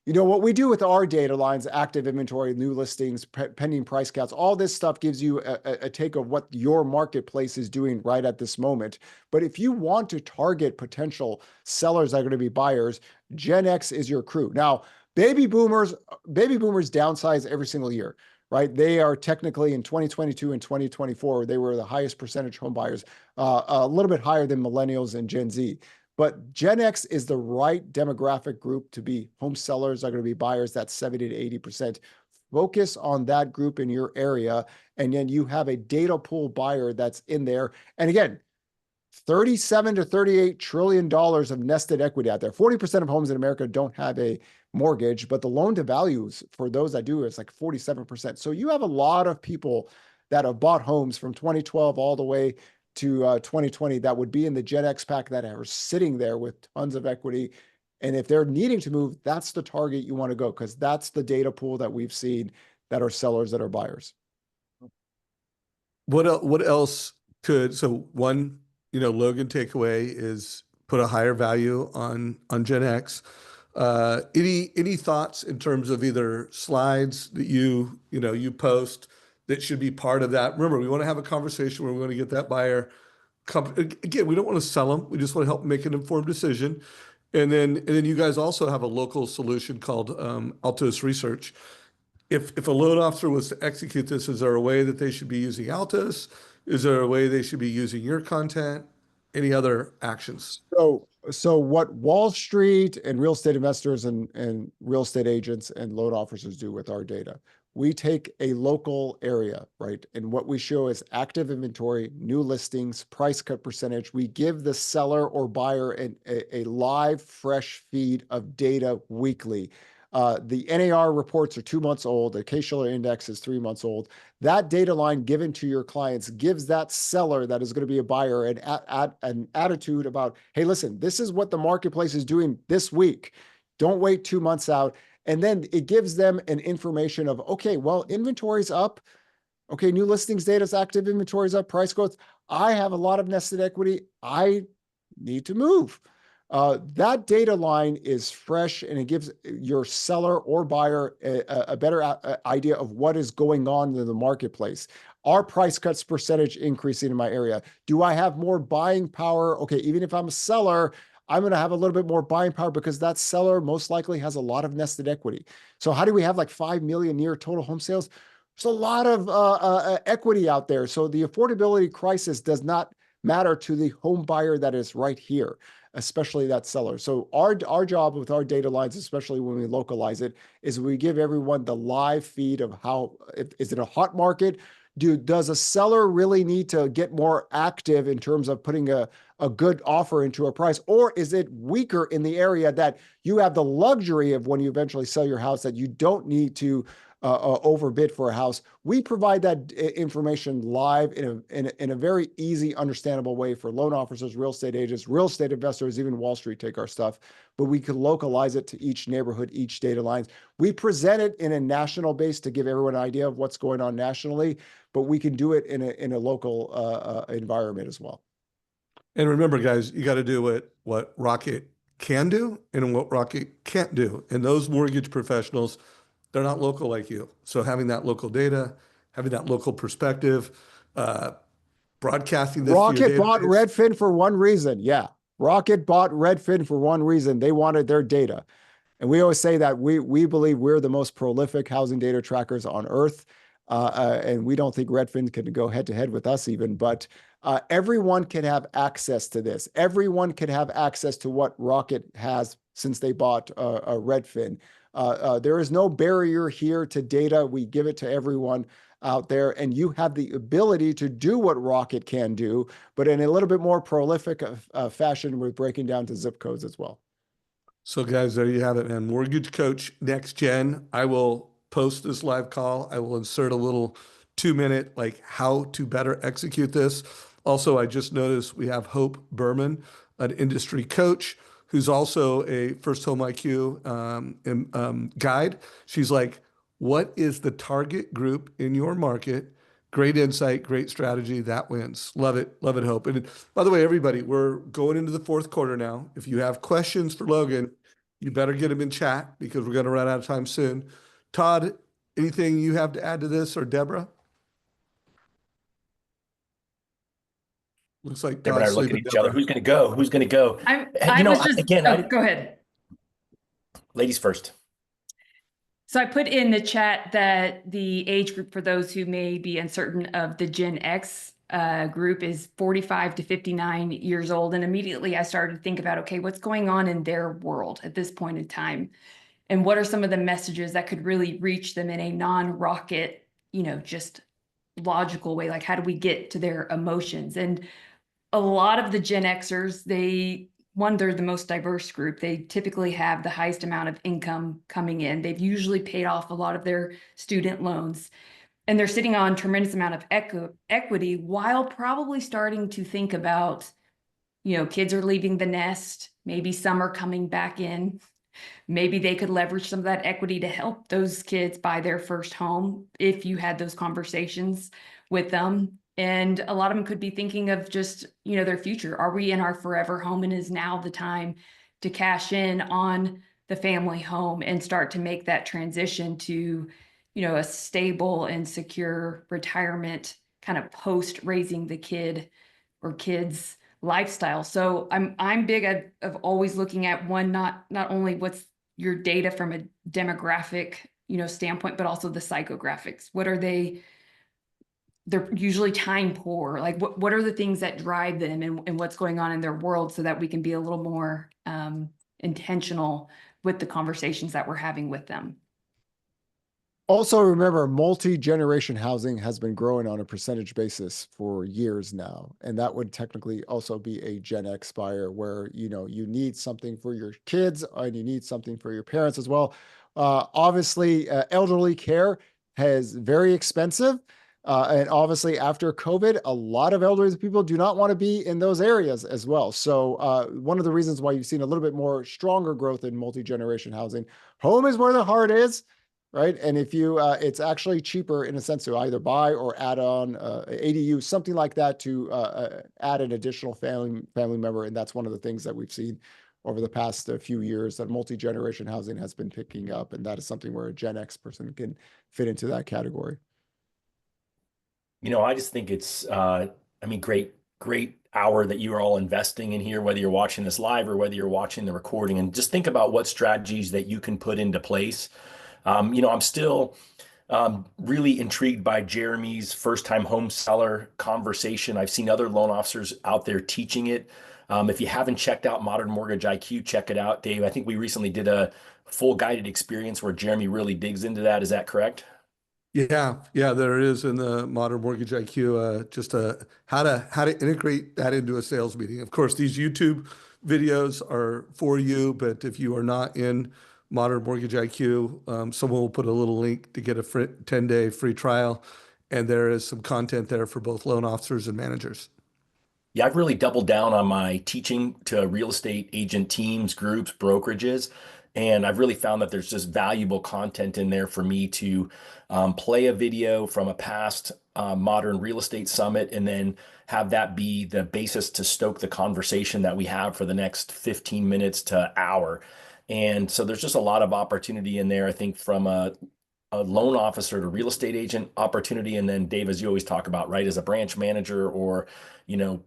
What we do with our data lines, active inventory, new listings, pending price counts, all this stuff gives you a take of what your marketplace is doing right at this moment. But if you want to target potential sellers that are going to be buyers, Gen X is your crew. Now, baby boomers downsize every single year, right? They are technically in 2022 and 2024, they were the highest percentage home buyers, a little bit higher than millennials and Gen Z. But Gen X is the right demographic group to be home sellers, are going to be buyers. That's 70 to 80%. Focus on that group in your area. And then you have a data pool buyer that's in there. And again, $37 to $38 trillion of nested equity out there. 40% of homes in America don't have a mortgage, but the loan to values for those that do is like 47%. So you have a lot of people that have bought homes from 2012 all the way to 2020 that would be in the Gen X pack that are sitting there with tons of equity. And if they're needing to move, that's the target you want to go, because that's the data pool that we've seen that are sellers that are buyers. What else so one, Logan takeaway is put a higher value on Gen X. Any thoughts in terms of either slides that you post that should be part of that? Remember, we want to have a conversation where we want to get that buyer. Again, we don't want to sell them. We just want to help them make an informed decision. And then you guys also have a local solution called Altos Research. If a loan officer was to execute this, is there a way that they should be using Altos? Is there a way they should be using your content? Any other actions? So what Wall Street and real estate investors and real estate agents and loan officers do with our data, we take a local area, right? And what we show is active inventory, new listings, price cut percentage. We give the seller or buyer a live, fresh feed of data weekly. The NAR reports are 2 months old. The Case-Shiller Index is 3 months old. That data line given to your clients gives that seller that is going to be a buyer an attitude about, hey, listen, this is what the marketplace is doing this week. Don't wait 2 months out. And then it gives them an information of, okay, well, inventory's up. Okay, new listings data is active, inventory's up, price growth. I have a lot of nested equity. I need to move. That data line is fresh, and it gives your seller or buyer a better idea of what is going on in the marketplace. Are price cuts percentage increasing in my area? Do I have more buying power? Okay, even if I'm a seller, I'm going to have a little bit more buying power because that seller most likely has a lot of nested equity. So how do we have like 5 million near total home sales? There's a lot of equity out there. So the affordability crisis does not matter to the home buyer that is right here, especially that seller. So our job with our data lines, especially when we localize it, is we give everyone the live feed of how, is it a hot market? Does a seller really need to get more active in terms of putting a good offer into a price? Or is it weaker in the area that you have the luxury of when you eventually sell your house that you don't need to overbid for a house? We provide that information live in a very easy, understandable way for loan officers, real estate agents, real estate investors, even Wall Street take our stuff, but we can localize it to each neighborhood, each data lines. We present it in a national base to give everyone an idea of what's going on nationally, but we can do it in a local environment as well. And remember, guys, you got to do what Rocket can do and what Rocket can't do. And those mortgage professionals, they're not local like you. So having that local data, having that local perspective, broadcasting this to Rocket your bought database. Redfin for one reason. Yeah. Rocket bought Redfin for one reason. They wanted their data. And we always say that we believe we're the most prolific housing data trackers on earth. And we don't think Redfin can go head to head with us even, but everyone can have access to this. Everyone can have access to what Rocket has since they bought Redfin. There is no barrier here to data. We give it to everyone out there, and you have the ability to do what Rocket can do, but in a little bit more prolific fashion with breaking down to zip codes as well. So guys, there you have it, man. Mortgage Coach Next Gen. I will post this live call. I will insert a little 2-minute, like how to better execute this. Also, I just noticed we have Hope Berman, an industry coach, who's also a First Home IQ guide. She's like, what is the target group in your market? Great insight, great strategy. That wins. Love it. Love it, Hope. And by the way, everybody, we're going into the fourth quarter now. If you have questions for Logan, you better get them in chat because we're going to run out of time soon. Todd, anything you have to add to this, or Deborah? Looks like Deborah and I Todd's are looking sleeping. at each other. Who's going to go? Who's going to go? Go ahead. Ladies first. So I put in the chat that the age group for those who may be uncertain of the Gen X group is 45 to 59 years old. And immediately I started to think about, okay, what's going on in their world at this point in time? And what are some of the messages that could really reach them in a non-rocket, just logical way? Like, how do we get to their emotions? And a lot of the Gen Xers, they're the most diverse group. They typically have the highest amount of income coming in. They've usually paid off a lot of their student loans, and they're sitting on tremendous amount of equity while probably starting to think about, kids are leaving the nest. Maybe some are coming back in. Maybe they could leverage some of that equity to help those kids buy their first home if you had those conversations with them. And a lot of them could be thinking of just, their future. Are we in our forever home? And is now the time to cash in on the family home and start to make that transition to, a stable and secure retirement kind of post raising the kid or kids lifestyle. So I'm big of always looking at one, not only what's your data from a demographic, standpoint, but also the psychographics. What are they're usually time poor. Like what are the things that drive them and what's going on in their world so that we can be a little more intentional with the conversations that we're having with them. Also, remember, multi-generation housing has been growing on a percentage basis for years now. And that would technically also be a Gen X buyer where, you need something for your kids and you need something for your parents as well. Obviously, elderly care is very expensive. And obviously, after COVID, a lot of elderly people do not want to be in those areas as well. So one of the reasons why you've seen a little bit more stronger growth in multi-generation housing. Home is where the heart is. Right. And if you, it's actually cheaper in a sense to either buy or add on ADU, something like that to add an additional family member. And that's one of the things that we've seen over the past few years that multi-generation housing has been picking up. And that is something where a Gen X person can fit into that category. I just think it's, great hour that you are all investing in here, whether you're watching this live or whether you're watching the recording, and just think about what strategies that you can put into place. I'm still really intrigued by Jeremy's first-time home seller conversation. I've seen other loan officers out there teaching it. If you haven't checked out Modern Mortgage IQ, check it out, Dave. I think we recently did a full guided experience where Jeremy really digs into that. Is that correct? Yeah, there is in the Modern Mortgage IQ, just how to integrate that into a sales meeting. Of course, these YouTube videos are for you, but if you are not in Modern Mortgage IQ, someone will put a little link to get a 10-day free trial, and there is some content there for both loan officers and managers. Yeah, I've really doubled down on my teaching to real estate agent teams, groups, brokerages, and I've really found that there's just valuable content in there for me to play a video from a past modern real estate summit and then have that be the basis to stoke the conversation that we have for the next 15 minutes to hour. And so there's just a lot of opportunity in there, I think, from a loan officer to real estate agent opportunity. And then Dave, as you always talk about, right, as a branch manager or,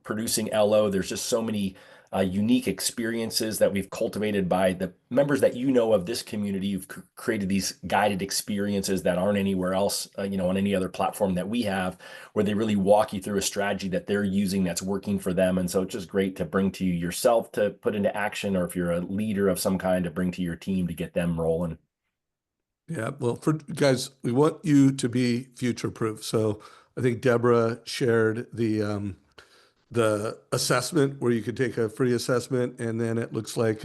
producing LO, there's just so many unique experiences that we've cultivated by the members that of this community. You've created these guided experiences that aren't anywhere else, on any other platform that we have, where they really walk you through a strategy that they're using that's working for them. And so it's just great to bring to you yourself to put into action, or if you're a leader of some kind, to bring to your team to get them rolling. Yeah, well, for guys, we want you to be future proof. So I think Deborah shared the assessment where you could take a free assessment, and then it looks like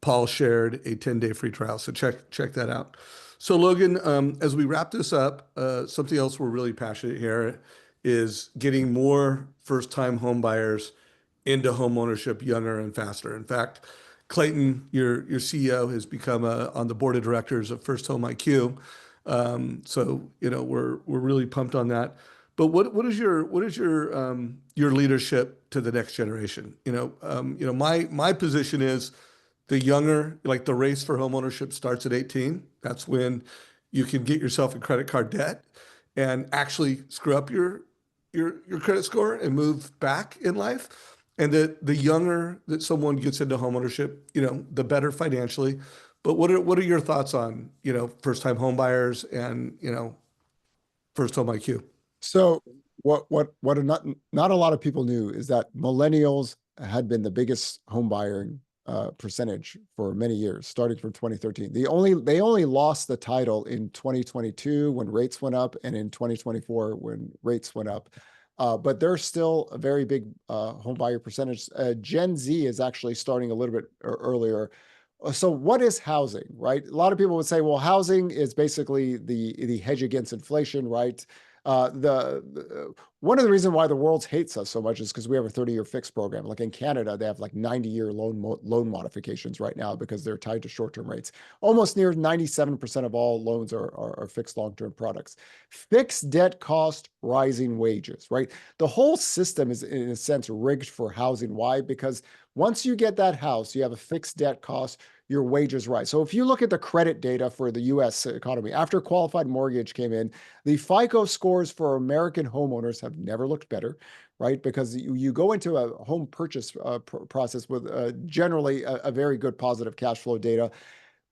Paul shared a 10-day free trial. So check that out. So Logan, as we wrap this up, something else we're really passionate here is getting more first-time home buyers into home ownership younger and faster. In fact, Clayton, your CEO, has become on the board of directors of First Home IQ. So we're really pumped on that. But what is your leadership to the next generation? My position is the younger, like the race for home ownership starts at 18. That's when you can get yourself in credit card debt and actually screw up your credit score and move back in life. And the younger that someone gets into homeownership, the better financially. But what are your thoughts on, first time home buyers and, First Home IQ? So what not a lot of people knew is that millennials had been the biggest home buying percentage for many years, starting from 2013. They only lost the title in 2022 when rates went up, and in 2024 when rates went up. But they're still a very big home buyer percentage. Gen Z is actually starting a little bit earlier. So what is housing, right? A lot of people would say, well, housing is basically the hedge against inflation, right? One of the reasons why the world hates us so much is because we have a 30-year fixed program. Like in Canada, they have like 90-year loan modifications right now because they're tied to short-term rates. Almost near 97% of all loans are fixed long-term products. Fixed debt cost, rising wages, right? The whole system is in a sense rigged for housing. Why? Because once you get that house, you have a fixed debt cost, your wages rise. So if you look at the credit data for the US economy, after qualified mortgage came in, the FICO scores for American homeowners have never looked better, right? Because you go into a home purchase process with generally a very good positive cash flow data.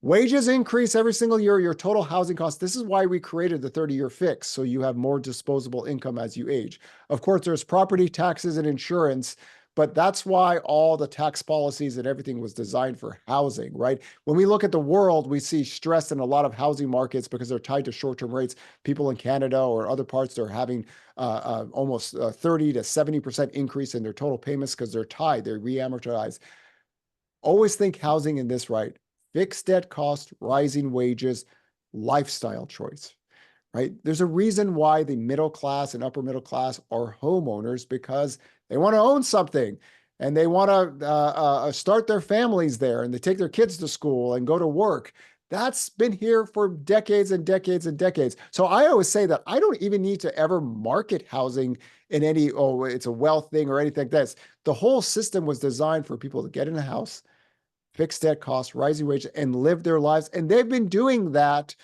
Wages increase every single year, your total housing cost. This is why we created the 30-year fix, so you have more disposable income as you age. Of course, there's property taxes and insurance, but that's why all the tax policies and everything was designed for housing, right? When we look at the world, we see stress in a lot of housing markets because they're tied to short-term rates. People in Canada or other parts, they're having almost 30 to 70% increase in their total payments because they're tied, they're re-amortized. Always think housing in this, right? Fixed debt cost, rising wages, lifestyle choice, right? There's a reason why the middle class and upper middle class are homeowners, because they want to own something and they want to start their families there, and they take their kids to school and go to work. That's been here for decades and decades and decades. So I always say that I don't even need to ever market housing in any, it's a wealth thing or anything like this. The whole system was designed for people to get in a house, fixed debt costs, rising wages, and live their lives. And they've been doing that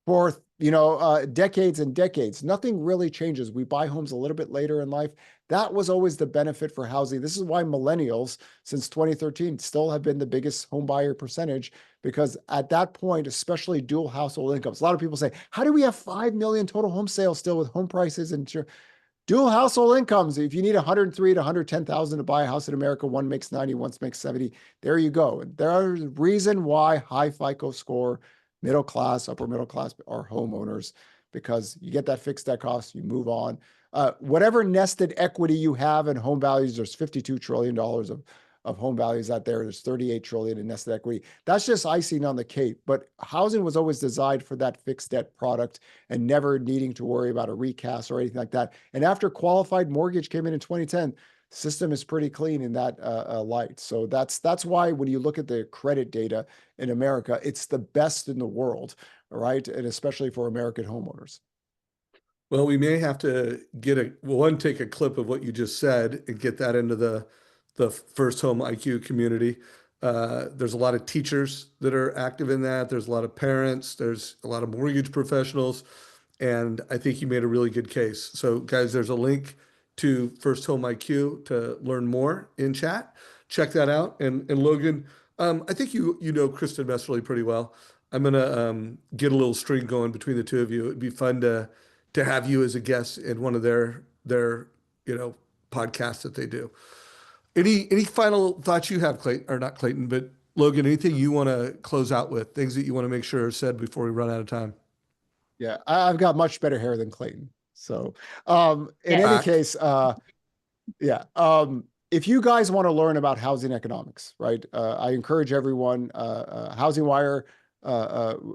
for decades and decades. Nothing really changes. We buy homes a little bit later in life. That was always the benefit for housing. This is why millennials, since 2013, still have been the biggest home buyer percentage, because at that point, especially dual household incomes, a lot of people say, how do we have 5 million total home sales still with home prices and dual household incomes? If you need 103 to 110,000 to buy a house in America, one makes 90, one makes 70. There you go. There's a reason why high FICO score, middle class, upper middle class are homeowners, because you get that fixed debt cost, you move on. Whatever nested equity you have in home values, there's $52 trillion of home values out there. There's 38 trillion in nested equity. That's just icing on the cake. But housing was always designed for that fixed debt product and never needing to worry about a recast or anything like that. And after qualified mortgage came in 2010, system is pretty clean in that light. So that's why when you look at the credit data in America, it's the best in the world, right? And especially for American homeowners. Well, we may have to take a clip of what you just said and get that into the first home IQ community. There's a lot of teachers that are active in that. There's a lot of parents. There's a lot of mortgage professionals. And I think you made a really good case. So guys, there's a link to First Home IQ to learn more in chat. Check that out. And Logan, I think you know Kristen Messerly pretty well. I'm gonna get a little string going between the two of you. It'd be fun to have you as a guest in one of their podcasts that they do. Any final thoughts you have, Clayton, or not Clayton, but Logan, anything you want to close out with, things that you want to make sure are said before we run out of time? Yeah, I've got much better hair than Clayton. So in any case, if you guys want to learn about housing economics, right? I encourage everyone, HousingWire,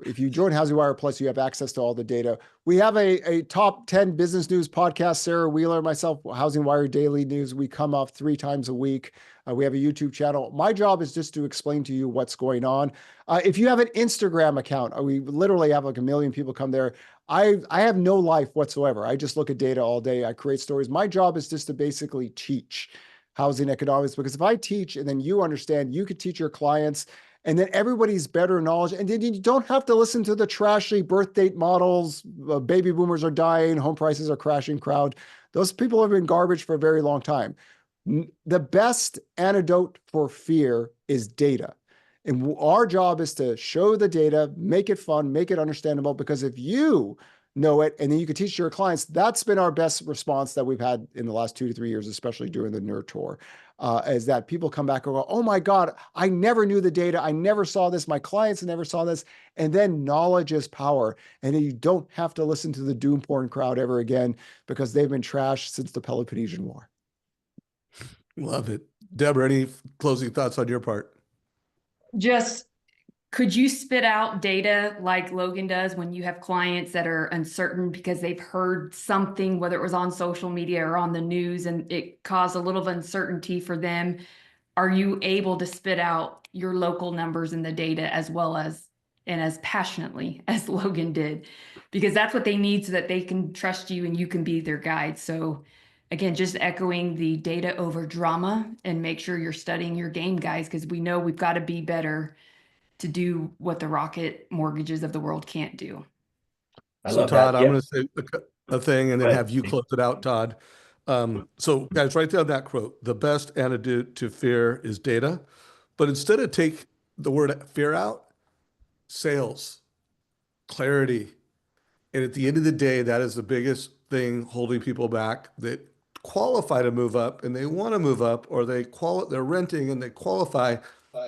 if you join HousingWire Plus, you have access to all the data. We have a top 10 business news podcast, Sarah Wheeler, myself, HousingWire Daily News. We come off 3 times a week. We have a YouTube channel. My job is just to explain to you what's going on. If you have an Instagram account, we literally have like 1 million people come there. I have no life whatsoever. I just look at data all day. I create stories. My job is just to basically teach housing economics, because if I teach and then you understand, you could teach your clients, and then everybody's better knowledge. And then you don't have to listen to the trashy birth date models. Baby boomers are dying, home prices are crashing crowd. Those people have been garbage for a very long time. The best antidote for fear is data. And our job is to show the data, make it fun, make it understandable, because if you know it and then you can teach your clients, that's been our best response that we've had in the last 2 to 3 years, especially during the NER tour. Is that people come back and go, oh my God, I never knew the data. I never saw this. My clients never saw this. And then knowledge is power. And then you don't have to listen to the doom porn crowd ever again, because they've been trashed since the Peloponnesian War. Love it. Deborah, any closing thoughts on your part? Just, could you spit out data like Logan does when you have clients that are uncertain because they've heard something, whether it was on social media or on the news, and it caused a little uncertainty for them? Are you able to spit out your local numbers in the data as well as, and as passionately as Logan did? Because that's what they need so that they can trust you and you can be their guide. So again, just echoing the data over drama, and make sure you're studying your game, guys, because we know we've got to be better to do what the Rocket Mortgages of the world can't do. So Todd, I'm going to say a thing and then have you close it out, Todd. So guys, write down that quote. The best antidote to fear is data. But instead of take the word fear out, sales, clarity. And at the end of the day, that is the biggest thing holding people back that qualify to move up and they want to move up, or they're renting and they qualify.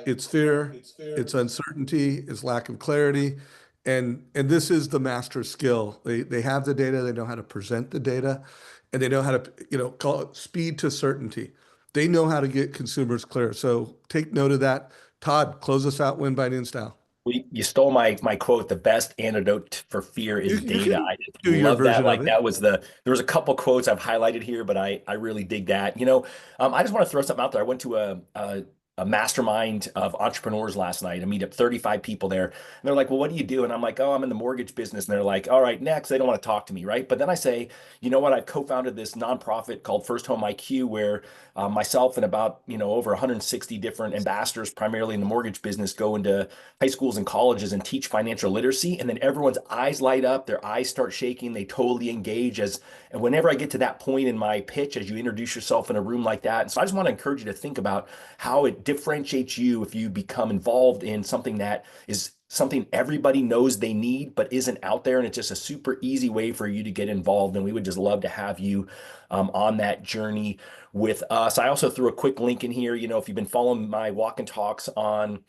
It's fear, it's uncertainty, it's lack of clarity. And this is the master skill. They have the data, they know how to present the data, and they know how to, call it speed to certainty. They know how to get consumers clear. So take note of that. Todd, close us out, win by noon style. You stole my quote. The best antidote for fear is data. I do your love that. version Like of it. that was there was a couple quotes I've highlighted here, but I really dig that. I just want to throw something out there. I went to a a mastermind of entrepreneurs last night. I meet up 35 people there. And they're like, well, what do you do? And I'm like, oh, I'm in the mortgage business. And they're like, all right, next. They don't want to talk to me, right? But then I say, you know what? I've co-founded this nonprofit called First Home IQ, where myself and about, over 160 different ambassadors, primarily in the mortgage business, go into high schools and colleges and teach financial literacy. And then everyone's eyes light up, their eyes start shaking, they totally engage and whenever I get to that point in my pitch, as you introduce yourself in a room like that. And so I just want to encourage you to think about how it differentiates you if you become involved in something that is something everybody knows they need, but isn't out there. And it's just a super easy way for you to get involved. And we would just love to have you on that journey with us. I also threw a quick link in here. If you've been following my walk and talks on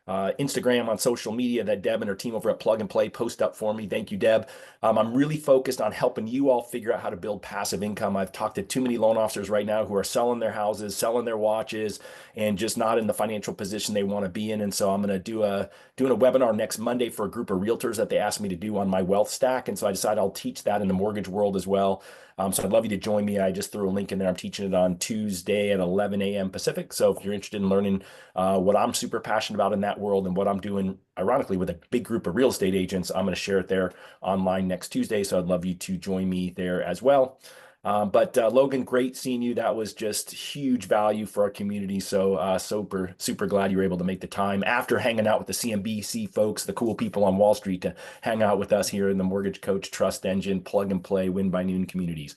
Instagram, on social media, that Deb and her team over at Plug and Play post up for me. Thank you, Deb. I'm really focused on helping you all figure out how to build passive income. I've talked to too many loan officers right now who are selling their houses, selling their watches, and just not in the financial position they want to be in. And so I'm going to doing a webinar next Monday for a group of realtors that they asked me to do on my wealth stack. And so I decided I'll teach that in the mortgage world as well. So I'd love you to join me. I just threw a link in there. I'm teaching it on Tuesday at 11 a.m. Pacific. So if you're interested in learning what I'm super passionate about in that world and what I'm doing, ironically, with a big group of real estate agents, I'm going to share it there online next Tuesday. So I'd love you to join me there as well. But Logan, great seeing you. That was just huge value for our community. So super glad you were able to make the time after hanging out with the CNBC folks, the cool people on Wall Street, to hang out with us here in the Mortgage Coach Trust Engine Plug and Play Win by Noon communities.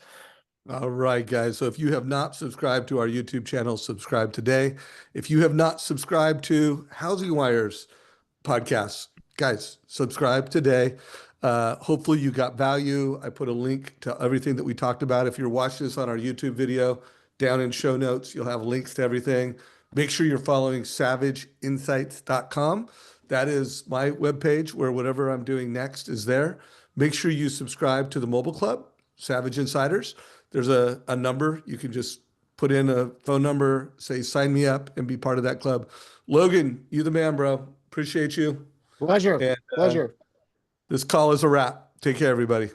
All right, guys. So if you have not subscribed to our YouTube channel, subscribe today. If you have not subscribed to HousingWire's podcasts, guys, subscribe today. Hopefully you got value. I put a link to everything that we talked about. If you're watching this on our YouTube video, down in show notes, you'll have links to everything. Make sure you're following savageinsights.com. That is my webpage where whatever I'm doing next is there. Make sure you subscribe to the mobile club, Savage Insiders. There's a number. You can just put in a phone number, say, sign me up and be part of that club. Logan, you the man, bro. Appreciate you. Pleasure. And, Pleasure. this call is a wrap. Take care, everybody.